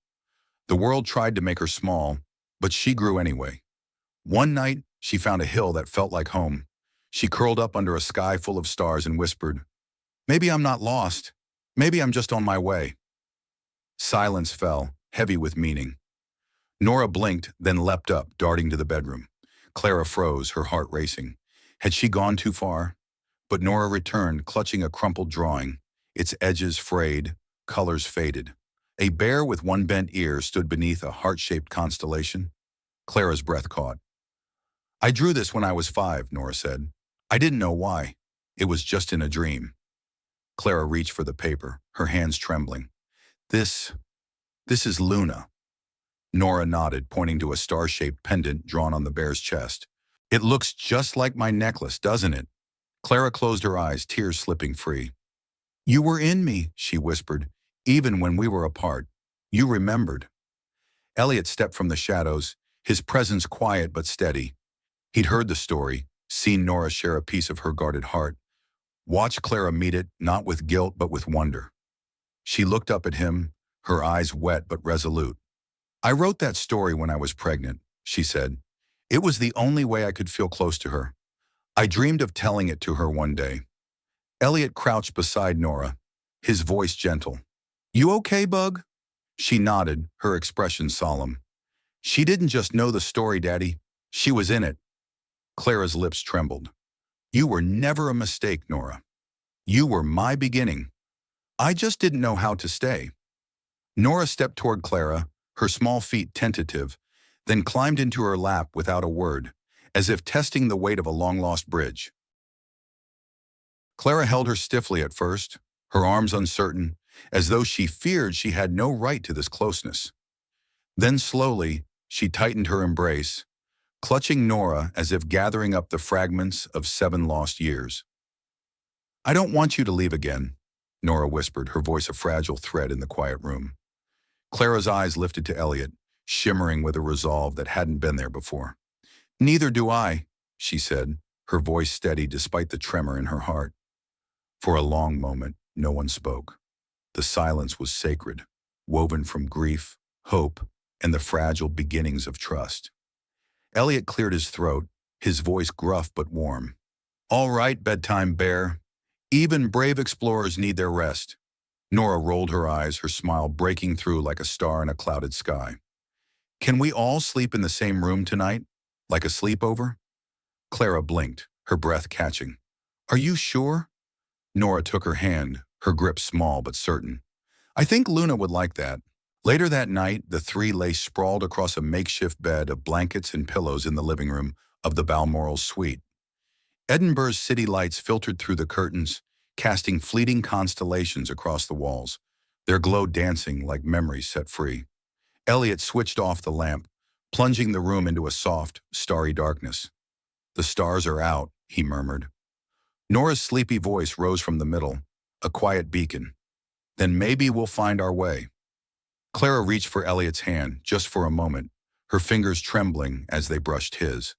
The world tried to make her small, but she grew anyway. One night, she found a hill that felt like home. She curled up under a sky full of stars and whispered, "Maybe I'm not lost. Maybe I'm just on my way." Silence fell, heavy with meaning. Nora blinked, then leapt up, darting to the bedroom. Clara froze, her heart racing. Had she gone too far? But Nora returned, clutching a crumpled drawing, its edges frayed, colors faded. A bear with one bent ear stood beneath a heart-shaped constellation. Clara's breath caught. "I drew this when I was 5, Nora said. I didn't know why. It was just in a dream." Clara reached for the paper, her hands trembling. This is Luna." Nora nodded, pointing to a star-shaped pendant drawn on the bear's chest. "It looks just like my necklace, doesn't it?" Clara closed her eyes, tears slipping free. "You were in me," she whispered, "even when we were apart. You remembered." Elliot stepped from the shadows, his presence quiet but steady. He'd heard the story, seen Nora share a piece of her guarded heart, watched Clara meet it, not with guilt but with wonder. She looked up at him, her eyes wet but resolute. "I wrote that story when I was pregnant," she said. "It was the only way I could feel close to her. I dreamed of telling it to her one day." Elliot crouched beside Nora, his voice gentle. "You okay, Bug?" She nodded, her expression solemn. "She didn't just know the story, Daddy. She was in it." Clara's lips trembled. "You were never a mistake, Nora. You were my beginning. I just didn't know how to stay." Nora stepped toward Clara, her small feet tentative, then climbed into her lap without a word, as if testing the weight of a long-lost bridge. Clara held her stiffly at first, her arms uncertain, as though she feared she had no right to this closeness. Then slowly, she tightened her embrace, clutching Nora as if gathering up the fragments of 7 lost years. "I don't want you to leave again," Nora whispered, her voice a fragile thread in the quiet room. Clara's eyes lifted to Elliot, shimmering with a resolve that hadn't been there before. "Neither do I," she said, her voice steady despite the tremor in her heart. For a long moment, no one spoke. The silence was sacred, woven from grief, hope, and the fragile beginnings of trust. Elliot cleared his throat, his voice gruff but warm. "All right, bedtime bear. Even brave explorers need their rest." Nora rolled her eyes, her smile breaking through like a star in a clouded sky. "Can we all sleep in the same room tonight? Like a sleepover?" Clara blinked, her breath catching. "Are you sure?" Nora took her hand, her grip small but certain. "I think Luna would like that." Later that night, the three lay sprawled across a makeshift bed of blankets and pillows in the living room of the Balmoral suite. Edinburgh's city lights filtered through the curtains, casting fleeting constellations across the walls, their glow dancing like memories set free. Elliot switched off the lamp, plunging the room into a soft, starry darkness. "The stars are out," he murmured. Nora's sleepy voice rose from the middle, a quiet beacon. "Then maybe we'll find our way." Clara reached for Elliot's hand, just for a moment, her fingers trembling as they brushed his.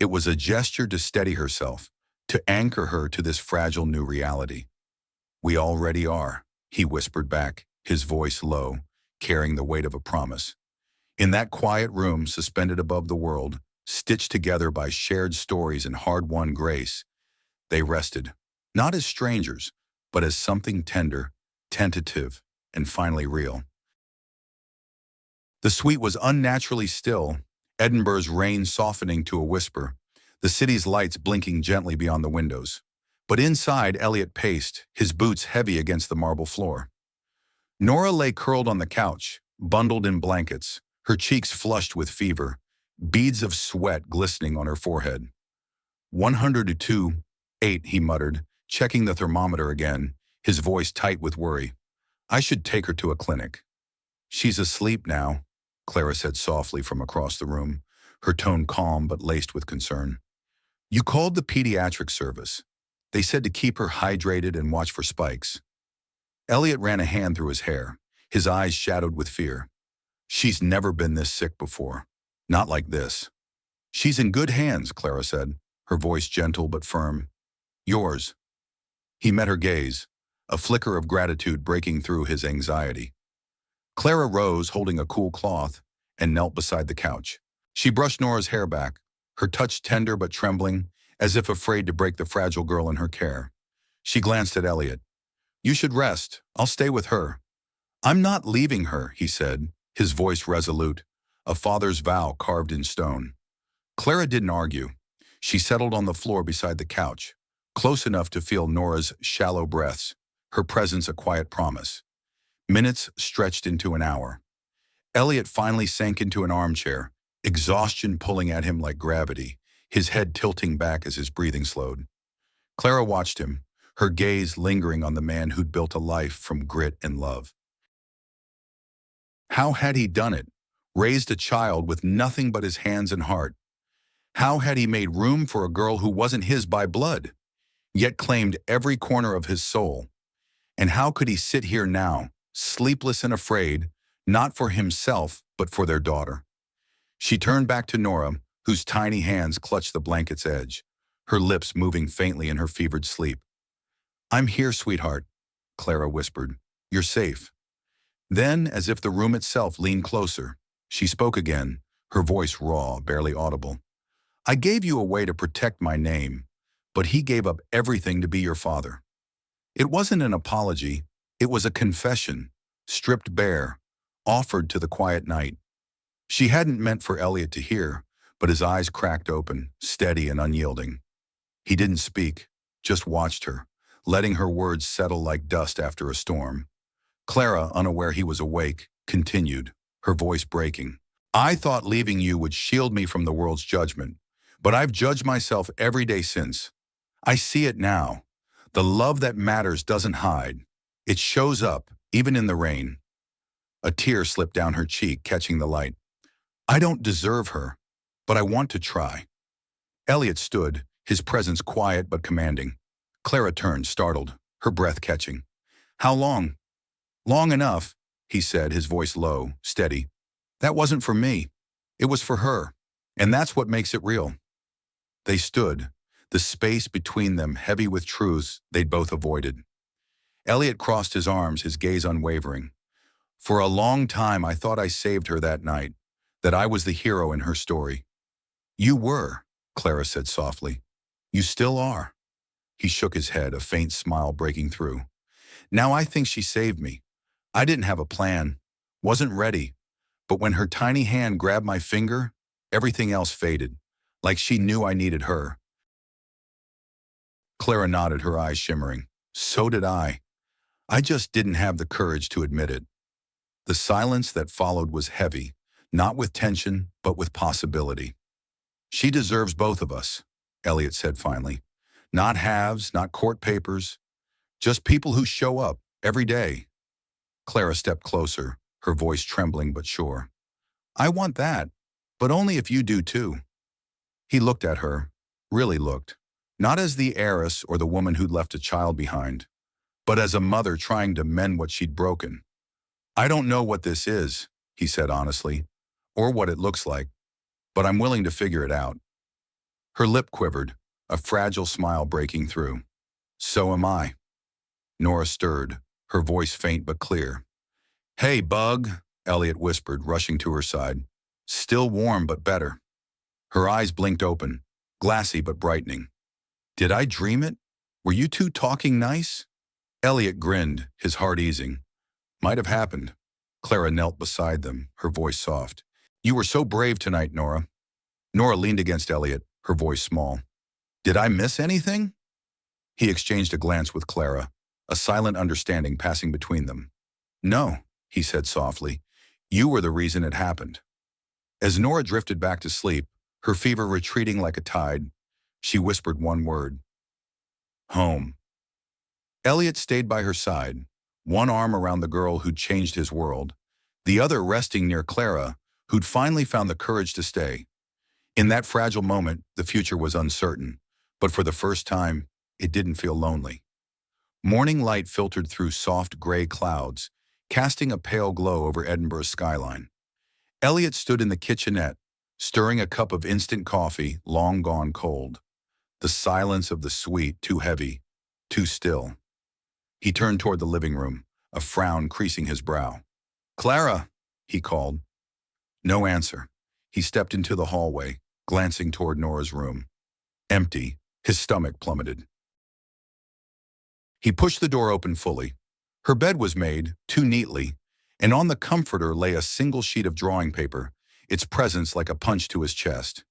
It was a gesture to steady herself, to anchor her to this fragile new reality. "We already are," he whispered back, his voice low, carrying the weight of a promise. In that quiet room, suspended above the world, stitched together by shared stories and hard-won grace, they rested, not as strangers, but as something tender, tentative, and finally real. The suite was unnaturally still, Edinburgh's rain softening to a whisper, the city's lights blinking gently beyond the windows. But inside, Elliot paced, his boots heavy against the marble floor. Nora lay curled on the couch, bundled in blankets, her cheeks flushed with fever, beads of sweat glistening on her forehead. 102.8, he muttered, checking the thermometer again, his voice tight with worry. "I should take her to a clinic." "She's asleep now," Clara said softly from across the room, her tone calm but laced with concern. "You called the pediatric service. They said to keep her hydrated and watch for spikes." Elliot ran a hand through his hair, his eyes shadowed with fear. "She's never been this sick before. Not like this." "She's in good hands," Clara said, her voice gentle but firm. "Yours." He met her gaze, a flicker of gratitude breaking through his anxiety. Clara rose, holding a cool cloth, and knelt beside the couch. She brushed Nora's hair back, her touch tender but trembling, as if afraid to break the fragile girl in her care. She glanced at Elliot. "You should rest. I'll stay with her." "I'm not leaving her," he said, his voice resolute, a father's vow carved in stone. Clara didn't argue. She settled on the floor beside the couch, close enough to feel Nora's shallow breaths, her presence a quiet promise. Minutes stretched into an hour. Elliot finally sank into an armchair, exhaustion pulling at him like gravity, his head tilting back as his breathing slowed. Clara watched him, her gaze lingering on the man who'd built a life from grit and love. How had he done it? Raised a child with nothing but his hands and heart. How had he made room for a girl who wasn't his by blood, yet claimed every corner of his soul? And how could he sit here now, sleepless and afraid, not for himself, but for their daughter? She turned back to Nora, whose tiny hands clutched the blanket's edge, her lips moving faintly in her fevered sleep. "I'm here, sweetheart," Clara whispered. "You're safe." Then, as if the room itself leaned closer, she spoke again, her voice raw, barely audible. "I gave you away to protect my name, but he gave up everything to be your father." It wasn't an apology, it was a confession, stripped bare, offered to the quiet night. She hadn't meant for Elliot to hear, but his eyes cracked open, steady and unyielding. He didn't speak, just watched her, letting her words settle like dust after a storm. Clara, unaware he was awake, continued, her voice breaking. "I thought leaving you would shield me from the world's judgment, but I've judged myself every day since. I see it now. The love that matters doesn't hide. It shows up, even in the rain." A tear slipped down her cheek, catching the light. "I don't deserve her, but I want to try." Elliot stood, his presence quiet but commanding. Clara turned, startled, her breath catching. "How long?" "Long enough," he said, his voice low, steady. "That wasn't for me. It was for her. And that's what makes it real." They stood, the space between them heavy with truths they'd both avoided. Elliot crossed his arms, his gaze unwavering. "For a long time I thought I saved her that night, that I was the hero in her story." "You were," Clara said softly. "You still are." He shook his head, a faint smile breaking through. "Now I think she saved me. I didn't have a plan, wasn't ready, but when her tiny hand grabbed my finger, everything else faded, like she knew I needed her." Clara nodded, her eyes shimmering. "So did I. I just didn't have the courage to admit it." The silence that followed was heavy, not with tension, but with possibility. "She deserves both of us," Elliot said finally. Not halves, not court papers, just people who show up every day. Clara stepped closer, her voice trembling but sure. I want that, but only if you do too. He looked at her, really looked, not as the heiress or the woman who'd left a child behind, but as a mother trying to mend what she'd broken. I don't know what this is, he said honestly, or what it looks like, but I'm willing to figure it out. Her lip quivered, a fragile smile breaking through. So am I. Nora stirred, her voice faint but clear. Hey, Bug, Elliot whispered, rushing to her side. Still warm but better. Her eyes blinked open, glassy but brightening. Did I dream it? Were you two talking nice? Elliot grinned, his heart easing. Might have happened. Clara knelt beside them, her voice soft. You were so brave tonight, Nora. Nora leaned against Elliot, her voice small. Did I miss anything? He exchanged a glance with Clara, a silent understanding passing between them. No, he said softly. You were the reason it happened. As Nora drifted back to sleep, her fever retreating like a tide, she whispered one word. Home. Elliot stayed by her side, one arm around the girl who'd changed his world, the other resting near Clara, who'd finally found the courage to stay. In that fragile moment, the future was uncertain, but for the first time, it didn't feel lonely. Morning light filtered through soft gray clouds, casting a pale glow over Edinburgh's skyline. Elliot stood in the kitchenette, stirring a cup of instant coffee, long gone cold. The silence of the suite too heavy, too still. He turned toward the living room, a frown creasing his brow. Clara, he called. No answer. He stepped into the hallway, glancing toward Nora's room. Empty, his stomach plummeted. He pushed the door open fully. Her bed was made, too neatly, and on the comforter lay a single sheet of drawing paper, its presence like a punch to his chest.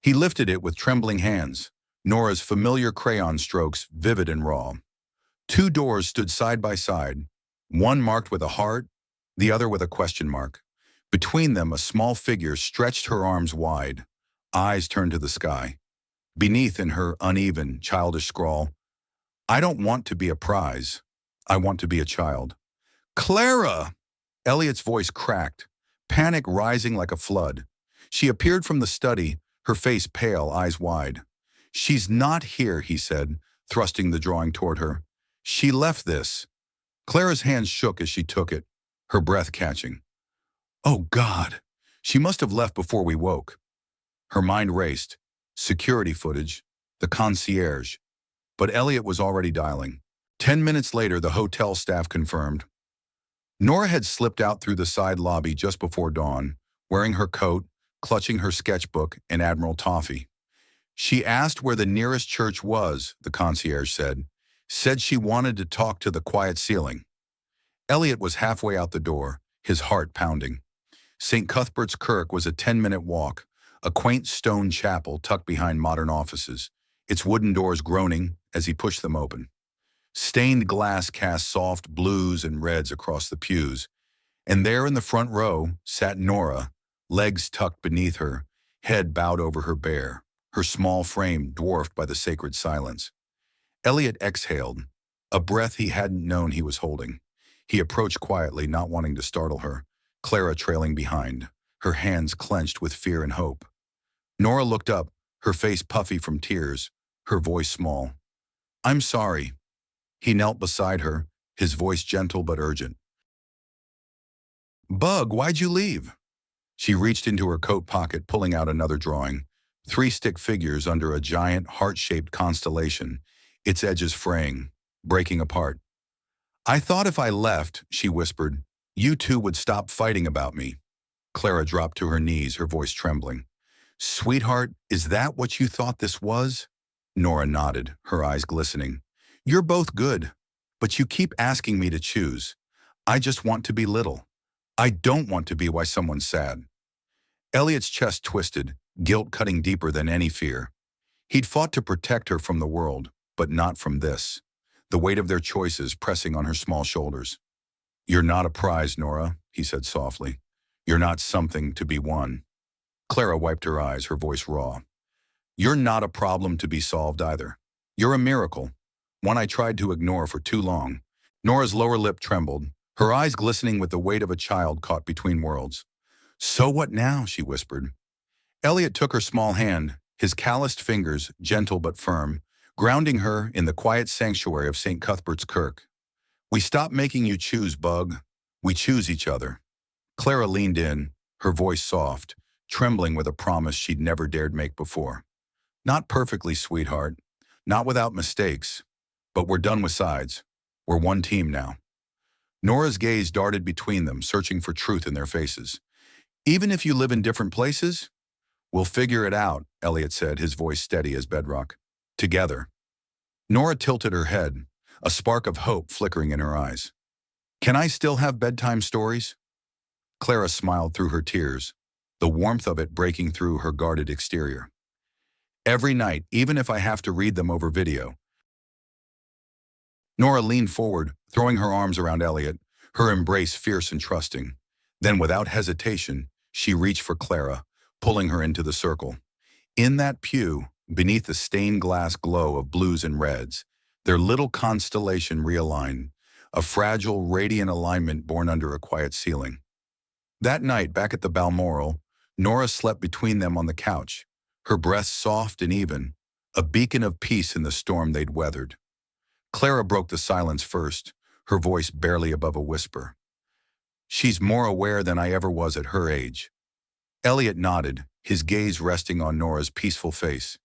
He lifted it with trembling hands, Nora's familiar crayon strokes vivid and raw. Two doors stood side by side, one marked with a heart, the other with a question mark. Between them, a small figure stretched her arms wide, eyes turned to the sky. Beneath, in her uneven, childish scrawl, I don't want to be a prize. I want to be a child. Clara! Elliot's voice cracked, panic rising like a flood. She appeared from the study, her face pale, eyes wide. She's not here, he said, thrusting the drawing toward her. She left this. Clara's hands shook as she took it, her breath catching. Oh, God! She must have left before we woke. Her mind raced. Security footage, the concierge. But Elliot was already dialing. 10 minutes later, the hotel staff confirmed. Nora had slipped out through the side lobby just before dawn, wearing her coat, clutching her sketchbook and Admiral Toffee. She asked where the nearest church was, the concierge said. Said she wanted to talk to the quiet ceiling. Elliot was halfway out the door, his heart pounding. St. Cuthbert's Kirk was a 10-minute walk, a quaint stone chapel tucked behind modern offices, its wooden doors groaning as he pushed them open. Stained glass cast soft blues and reds across the pews, and there in the front row sat Nora, legs tucked beneath her, head bowed over her bare, her small frame dwarfed by the sacred silence. Elliot exhaled, a breath he hadn't known he was holding. He approached quietly, not wanting to startle her, Clara trailing behind, her hands clenched with fear and hope. Nora looked up, her face puffy from tears, her voice small. I'm sorry. He knelt beside her, his voice gentle but urgent. Bug, why'd you leave? She reached into her coat pocket, pulling out another drawing, 3 stick figures under a giant heart-shaped constellation, its edges fraying, breaking apart. I thought if I left, she whispered, you two would stop fighting about me. Clara dropped to her knees, her voice trembling. Sweetheart, is that what you thought this was? Nora nodded, her eyes glistening. You're both good, but you keep asking me to choose. I just want to be little. I don't want to be why someone's sad. Elliot's chest twisted, guilt cutting deeper than any fear. He'd fought to protect her from the world, but not from this, the weight of their choices pressing on her small shoulders. You're not a prize, Nora, he said softly. You're not something to be won. Clara wiped her eyes, her voice raw. You're not a problem to be solved either. You're a miracle, one I tried to ignore for too long. Nora's lower lip trembled, her eyes glistening with the weight of a child caught between worlds. So what now? She whispered. Elliot took her small hand, his calloused fingers, gentle but firm, grounding her in the quiet sanctuary of St. Cuthbert's Kirk. We stop making you choose, Bug. We choose each other. Clara leaned in, her voice soft, trembling with a promise she'd never dared make before. Not perfectly, sweetheart. Not without mistakes. But we're done with sides. We're one team now. Nora's gaze darted between them, searching for truth in their faces. Even if you live in different places? We'll figure it out, Elliot said, his voice steady as bedrock. Together. Nora tilted her head, a spark of hope flickering in her eyes. Can I still have bedtime stories? Clara smiled through her tears, the warmth of it breaking through her guarded exterior. Every night, even if I have to read them over video. Nora leaned forward, throwing her arms around Elliot, her embrace fierce and trusting. Then, without hesitation, she reached for Clara, pulling her into the circle. In that pew, beneath the stained glass glow of blues and reds, their little constellation realigned, a fragile, radiant alignment born under a quiet ceiling. That night, back at the Balmoral, Nora slept between them on the couch, her breath soft and even, a beacon of peace in the storm they'd weathered. Clara broke the silence first, her voice barely above a whisper. She's more aware than I ever was at her age. Elliot nodded, his gaze resting on Nora's peaceful face.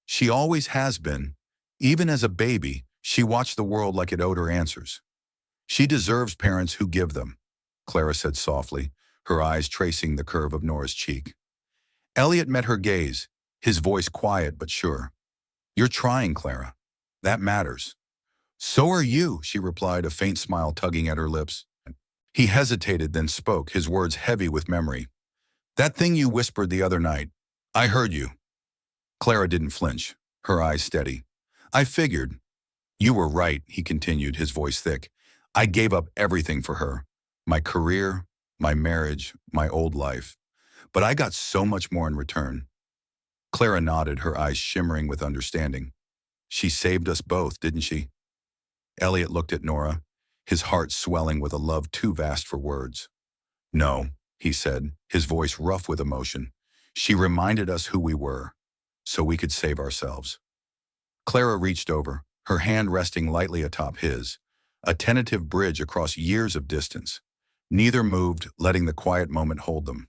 She always has been. Even as a baby, she watched the world like it owed her answers. She deserves parents who give them, Clara said softly, her eyes tracing the curve of Nora's cheek. Elliot met her gaze, his voice quiet but sure. You're trying, Clara. That matters. So are you, she replied, a faint smile tugging at her lips. He hesitated, then spoke, his words heavy with memory. That thing you whispered the other night. I heard you. Clara didn't flinch, her eyes steady. I figured. You were right, he continued, his voice thick. I gave up everything for her. My career, my marriage, my old life. But I got so much more in return. Clara nodded, her eyes shimmering with understanding. She saved us both, didn't she? Elliot looked at Nora, his heart swelling with a love too vast for words. No, he said, his voice rough with emotion. She reminded us who we were, so we could save ourselves. Clara reached over, her hand resting lightly atop his, a tentative bridge across years of distance. Neither moved, letting the quiet moment hold them.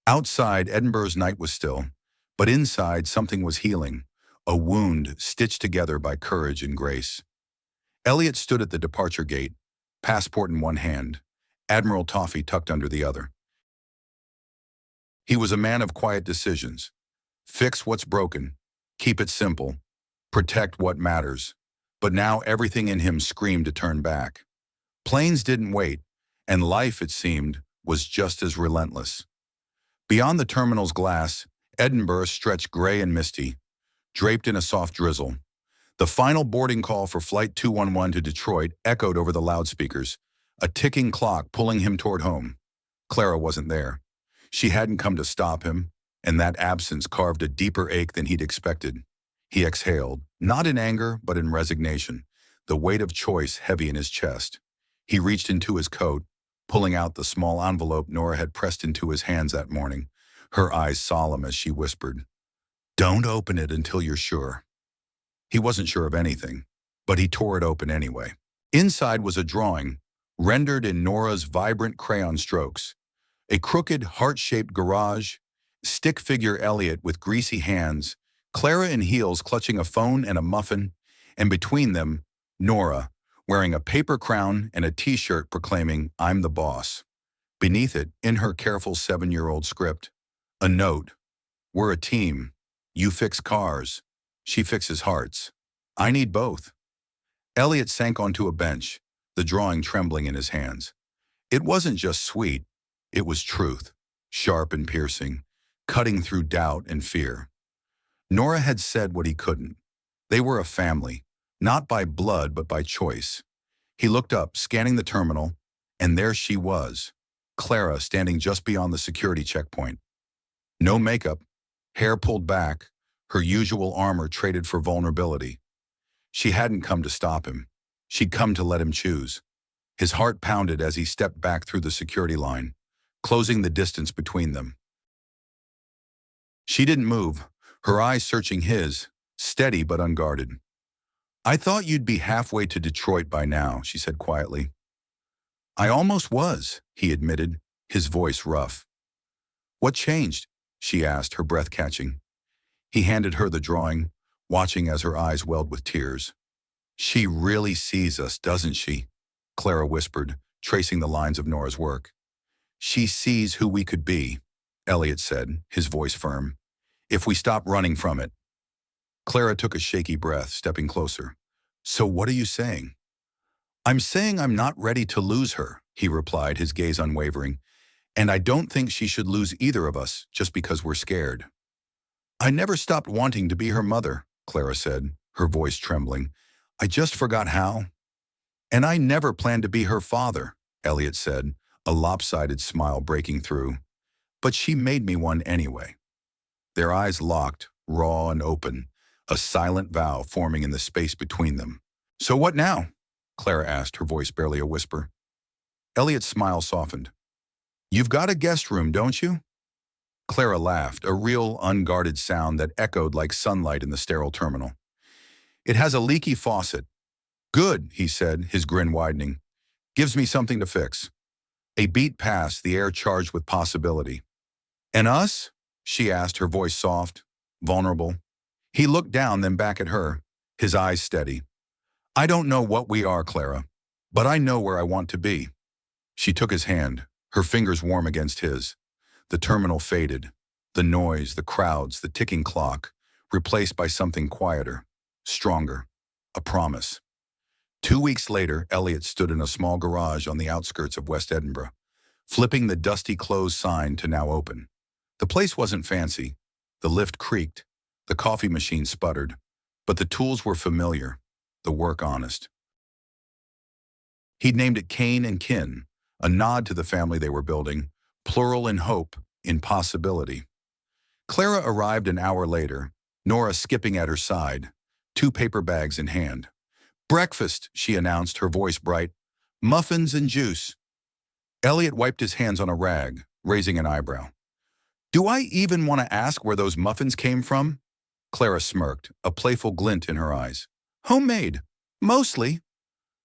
Outside, Edinburgh's night was still, but inside something was healing, a wound stitched together by courage and grace. Elliot stood at the departure gate, passport in one hand, Admiral Toffee tucked under the other. He was a man of quiet decisions. Fix what's broken, keep it simple, protect what matters. But now everything in him screamed to turn back. Planes didn't wait, and life, it seemed, was just as relentless. Beyond the terminal's glass, Edinburgh stretched gray and misty, draped in a soft drizzle. The final boarding call for Flight 211 to Detroit echoed over the loudspeakers, a ticking clock pulling him toward home. Clara wasn't there. She hadn't come to stop him, and that absence carved a deeper ache than he'd expected. He exhaled, not in anger, but in resignation, the weight of choice heavy in his chest. He reached into his coat, pulling out the small envelope Nora had pressed into his hands that morning, her eyes solemn as she whispered, "Don't open it until you're sure." He wasn't sure of anything, but he tore it open anyway. Inside was a drawing, rendered in Nora's vibrant crayon strokes. A crooked, heart-shaped garage, stick figure Elliot with greasy hands, Clara in heels clutching a phone and a muffin, and between them, Nora, wearing a paper crown and a t-shirt proclaiming, "I'm the boss." Beneath it, in her careful 7-year-old script, a note, "We're a team. You fix cars. She fixes hearts. I need both." Elliot sank onto a bench, the drawing trembling in his hands. It wasn't just sweet, it was truth, sharp and piercing, cutting through doubt and fear. Nora had said what he couldn't. They were a family, not by blood but by choice. He looked up, scanning the terminal, and there she was, Clara standing just beyond the security checkpoint. No makeup, hair pulled back, her usual armor traded for vulnerability. She hadn't come to stop him. She'd come to let him choose. His heart pounded as he stepped back through the security line, closing the distance between them. She didn't move, her eyes searching his, steady but unguarded. "I thought you'd be halfway to Detroit by now," she said quietly. "I almost was," he admitted, his voice rough. "What changed?" she asked, her breath catching. He handed her the drawing, watching as her eyes welled with tears. "She really sees us, doesn't she?" Clara whispered, tracing the lines of Nora's work. "She sees who we could be," Elliot said, his voice firm, "if we stop running from it." Clara took a shaky breath, stepping closer. "So what are you saying?" "I'm saying I'm not ready to lose her," he replied, his gaze unwavering. "And I don't think she should lose either of us just because we're scared." "I never stopped wanting to be her mother," Clara said, her voice trembling. "I just forgot how." "And I never planned to be her father," Elliot said, a lopsided smile breaking through. "But she made me one anyway." Their eyes locked, raw and open, a silent vow forming in the space between them. "So what now?" Clara asked, her voice barely a whisper. Elliot's smile softened. "You've got a guest room, don't you?" Clara laughed, a real, unguarded sound that echoed like sunlight in the sterile terminal. "It has a leaky faucet." "Good," he said, his grin widening. "Gives me something to fix." A beat passed, the air charged with possibility. "And us?" she asked, her voice soft, vulnerable. He looked down, then back at her, his eyes steady. "I don't know what we are, Clara, but I know where I want to be." She took his hand, her fingers warm against his. The terminal faded. The noise, the crowds, the ticking clock, replaced by something quieter, stronger, a promise. 2 weeks later, Elliot stood in a small garage on the outskirts of West Edinburgh, flipping the dusty closed sign to now open. The place wasn't fancy. The lift creaked, the coffee machine sputtered, but the tools were familiar, the work honest. He'd named it Kane and Kin, a nod to the family they were building, plural in hope, in possibility. Clara arrived an hour later, Nora skipping at her side, 2 paper bags in hand. "Breakfast," she announced, her voice bright. "Muffins and juice." Elliot wiped his hands on a rag, raising an eyebrow. "Do I even want to ask where those muffins came from?" Clara smirked, a playful glint in her eyes. "Homemade. Mostly."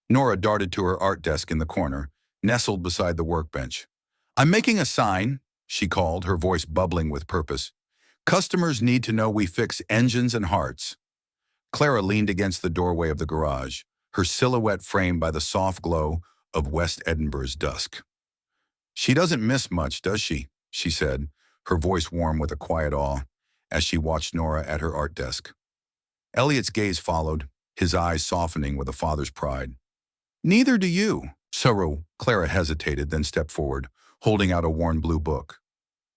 Nora darted to her art desk in the corner, nestled beside the workbench. "I'm making a sign," she called, her voice bubbling with purpose. "Customers need to know we fix engines and hearts." Clara leaned against the doorway of the garage, her silhouette framed by the soft glow of West Edinburgh's dusk. "She doesn't miss much, does she?" she said, her voice warm with a quiet awe, as she watched Nora at her art desk. Elliot's gaze followed, his eyes softening with a father's pride. "Neither do you." "So," Clara hesitated, then stepped forward, holding out a worn blue book.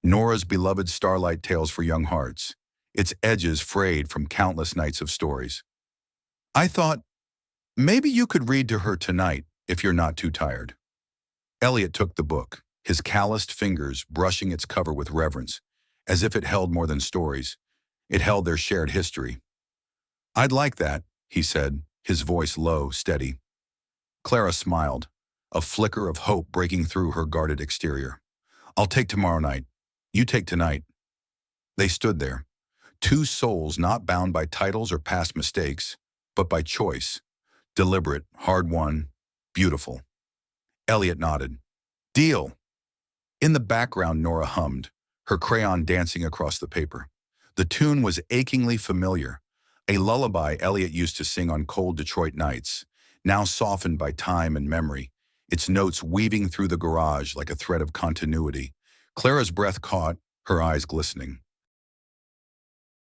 Nora's beloved Starlight Tales for Young Hearts, its edges frayed from countless nights of stories. "I thought, maybe you could read to her tonight, if you're not too tired." Elliot took the book, his calloused fingers brushing its cover with reverence, as if it held more than stories. It held their shared history. "I'd like that," he said, his voice low, steady. Clara smiled, a flicker of hope breaking through her guarded exterior. "I'll take tomorrow night. You take tonight." They stood there, 2 souls not bound by titles or past mistakes, but by choice. Deliberate, hard-won, beautiful. Elliot nodded. "Deal." In the background, Nora hummed, her crayon dancing across the paper. The tune was achingly familiar, a lullaby Elliot used to sing on cold Detroit nights, now softened by time and memory, its notes weaving through the garage like a thread of continuity. Clara's breath caught, her eyes glistening.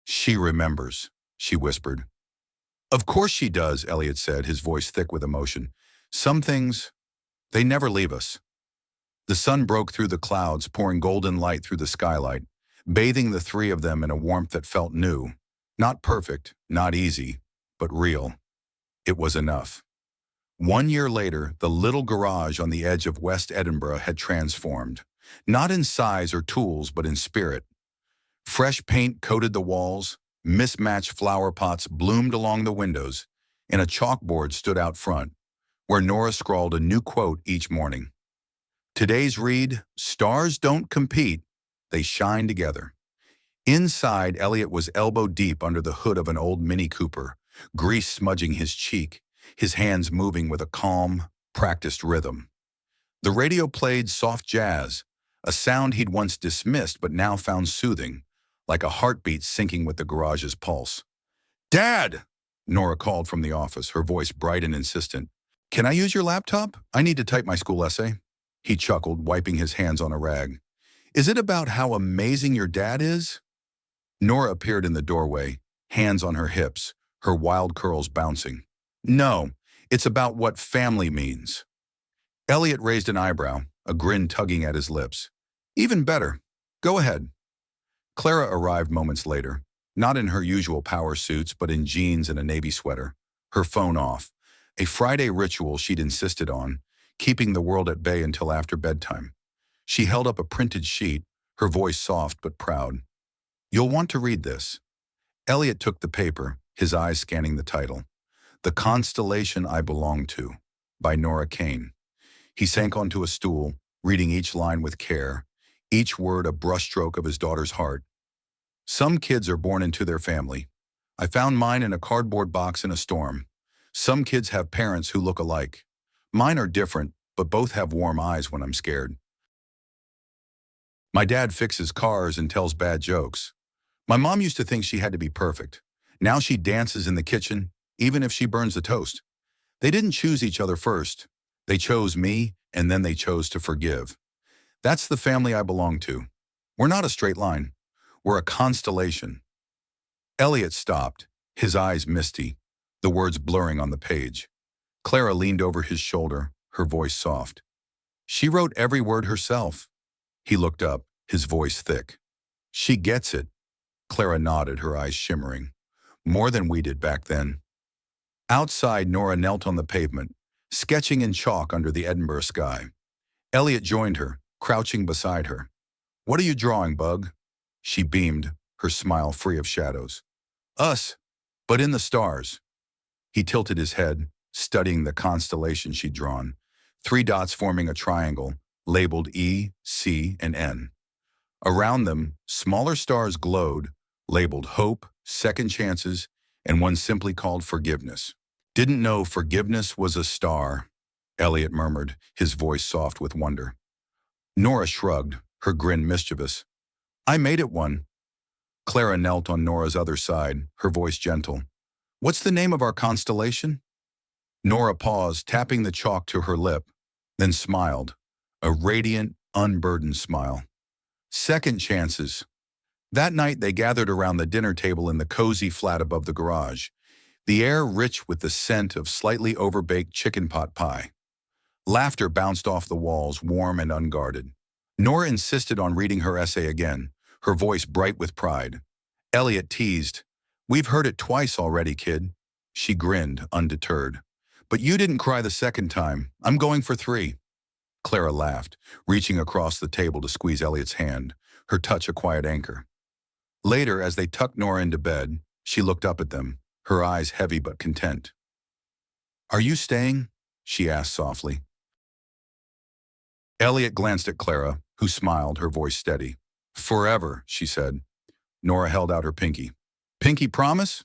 "She remembers," she whispered. "Of course she does," Elliot said, his voice thick with emotion. "Some things, they never leave us." The sun broke through the clouds, pouring golden light through the skylight, bathing the 3 of them in a warmth that felt new. Not perfect, not easy, but real. It was enough. 1 year later, the little garage on the edge of West Edinburgh had transformed, not in size or tools, but in spirit. Fresh paint coated the walls, mismatched flower pots bloomed along the windows, and a chalkboard stood out front, where Nora scrawled a new quote each morning. Today's read, "Stars don't compete, they shine together." Inside, Elliot was elbow deep under the hood of an old Mini Cooper, grease smudging his cheek, his hands moving with a calm, practiced rhythm. The radio played soft jazz, a sound he'd once dismissed but now found soothing, like a heartbeat syncing with the garage's pulse. "Dad!" Nora called from the office, her voice bright and insistent. "Can I use your laptop? I need to type my school essay." He chuckled, wiping his hands on a rag. "Is it about how amazing your dad is?" Nora appeared in the doorway, hands on her hips, her wild curls bouncing. "No, it's about what family means." Elliot raised an eyebrow, a grin tugging at his lips. "Even better. Go ahead." Clara arrived moments later, not in her usual power suits but in jeans and a navy sweater, her phone off, a Friday ritual she'd insisted on, keeping the world at bay until after bedtime. She held up a printed sheet, her voice soft but proud. "You'll want to read this." Elliot took the paper, his eyes scanning the title. "The Constellation I Belong To," by Nora Kane. He sank onto a stool, reading each line with care, each word a brushstroke of his daughter's heart. "Some kids are born into their family. I found mine in a cardboard box in a storm. Some kids have parents who look alike. Mine are different, but both have warm eyes when I'm scared. My dad fixes cars and tells bad jokes. My mom used to think she had to be perfect. Now she dances in the kitchen, even if she burns the toast. They didn't choose each other first. They chose me, and then they chose to forgive. That's the family I belong to. We're not a straight line. We're a constellation." Elliot stopped, his eyes misty, the words blurring on the page. Clara leaned over his shoulder, her voice soft. "She wrote every word herself." He looked up, his voice thick. "She gets it." Clara nodded, her eyes shimmering. "More than we did back then." Outside, Nora knelt on the pavement, sketching in chalk under the Edinburgh sky. Elliot joined her, crouching beside her. "What are you drawing, Bug?" She beamed, her smile free of shadows. "Us, but in the stars." He tilted his head, studying the constellation she'd drawn, 3 dots forming a triangle, labeled E, C, and N. Around them, smaller stars glowed, labeled Hope, Second Chances, and one simply called Forgiveness. "Didn't know forgiveness was a star," Elliot murmured, his voice soft with wonder. Nora shrugged, her grin mischievous. "I made it one." Clara knelt on Nora's other side, her voice gentle. "What's the name of our constellation?" Nora paused, tapping the chalk to her lip, then smiled, a radiant, unburdened smile. "Second Chances." That night they gathered around the dinner table in the cozy flat above the garage, the air rich with the scent of slightly overbaked chicken pot pie. Laughter bounced off the walls, warm and unguarded. Nora insisted on reading her essay again, her voice bright with pride. Elliot teased, "We've heard it twice already, kid." She grinned, undeterred. "But you didn't cry the second time. I'm going for 3. Clara laughed, reaching across the table to squeeze Elliot's hand, her touch a quiet anchor. Later, as they tucked Nora into bed, she looked up at them, her eyes heavy but content. "Are you staying?" she asked softly. Elliot glanced at Clara, who smiled, her voice steady. "Forever," she said. Nora held out her pinky. "Pinky promise?"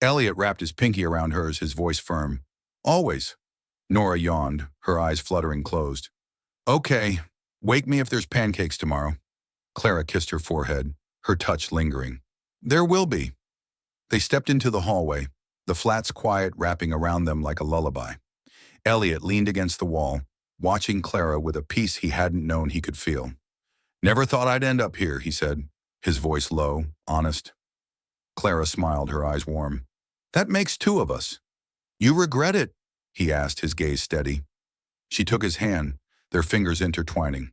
Elliot wrapped his pinky around hers, his voice firm. "Always." Nora yawned, her eyes fluttering closed. "Okay, wake me if there's pancakes tomorrow." Clara kissed her forehead, her touch lingering. "There will be." They stepped into the hallway, the flat's quiet wrapping around them like a lullaby. Elliot leaned against the wall, watching Clara with a peace he hadn't known he could feel. "Never thought I'd end up here," he said, his voice low, honest. Clara smiled, her eyes warm. "That makes 2 of us." "You regret it?" he asked, his gaze steady. She took his hand, their fingers intertwining.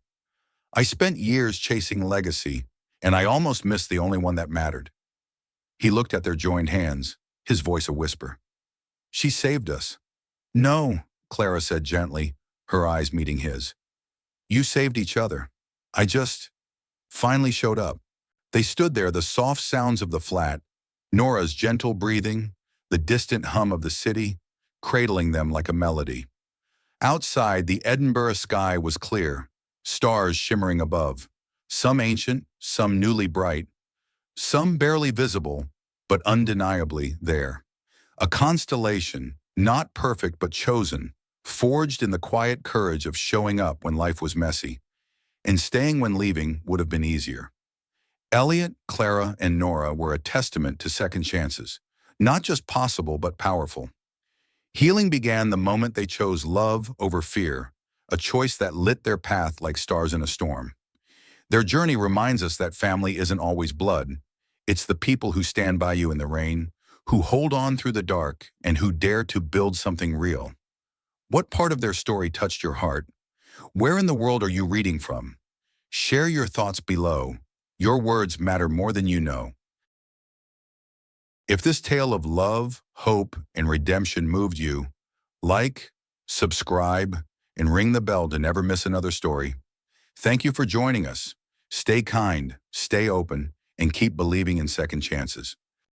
"I spent years chasing legacy, and I almost missed the only one that mattered." He looked at their joined hands, his voice a whisper. "She saved us." "No," Clara said gently, her eyes meeting his. "You saved each other. I just finally showed up." They stood there, the soft sounds of the flat, Nora's gentle breathing, the distant hum of the city, cradling them like a melody. Outside, the Edinburgh sky was clear, stars shimmering above, some ancient, some newly bright, some barely visible, but undeniably there. A constellation, not perfect but chosen, forged in the quiet courage of showing up when life was messy, and staying when leaving would have been easier. Elliot, Clara, and Nora were a testament to second chances, not just possible but powerful. Healing began the moment they chose love over fear, a choice that lit their path like stars in a storm. Their journey reminds us that family isn't always blood. It's the people who stand by you in the rain, who hold on through the dark, and who dare to build something real. What part of their story touched your heart? Where in the world are you reading from? Share your thoughts below. Your words matter more than you know. If this tale of love, hope, and redemption moved you, like, subscribe, and ring the bell to never miss another story. Thank you for joining us. Stay kind, stay open, and keep believing in second chances.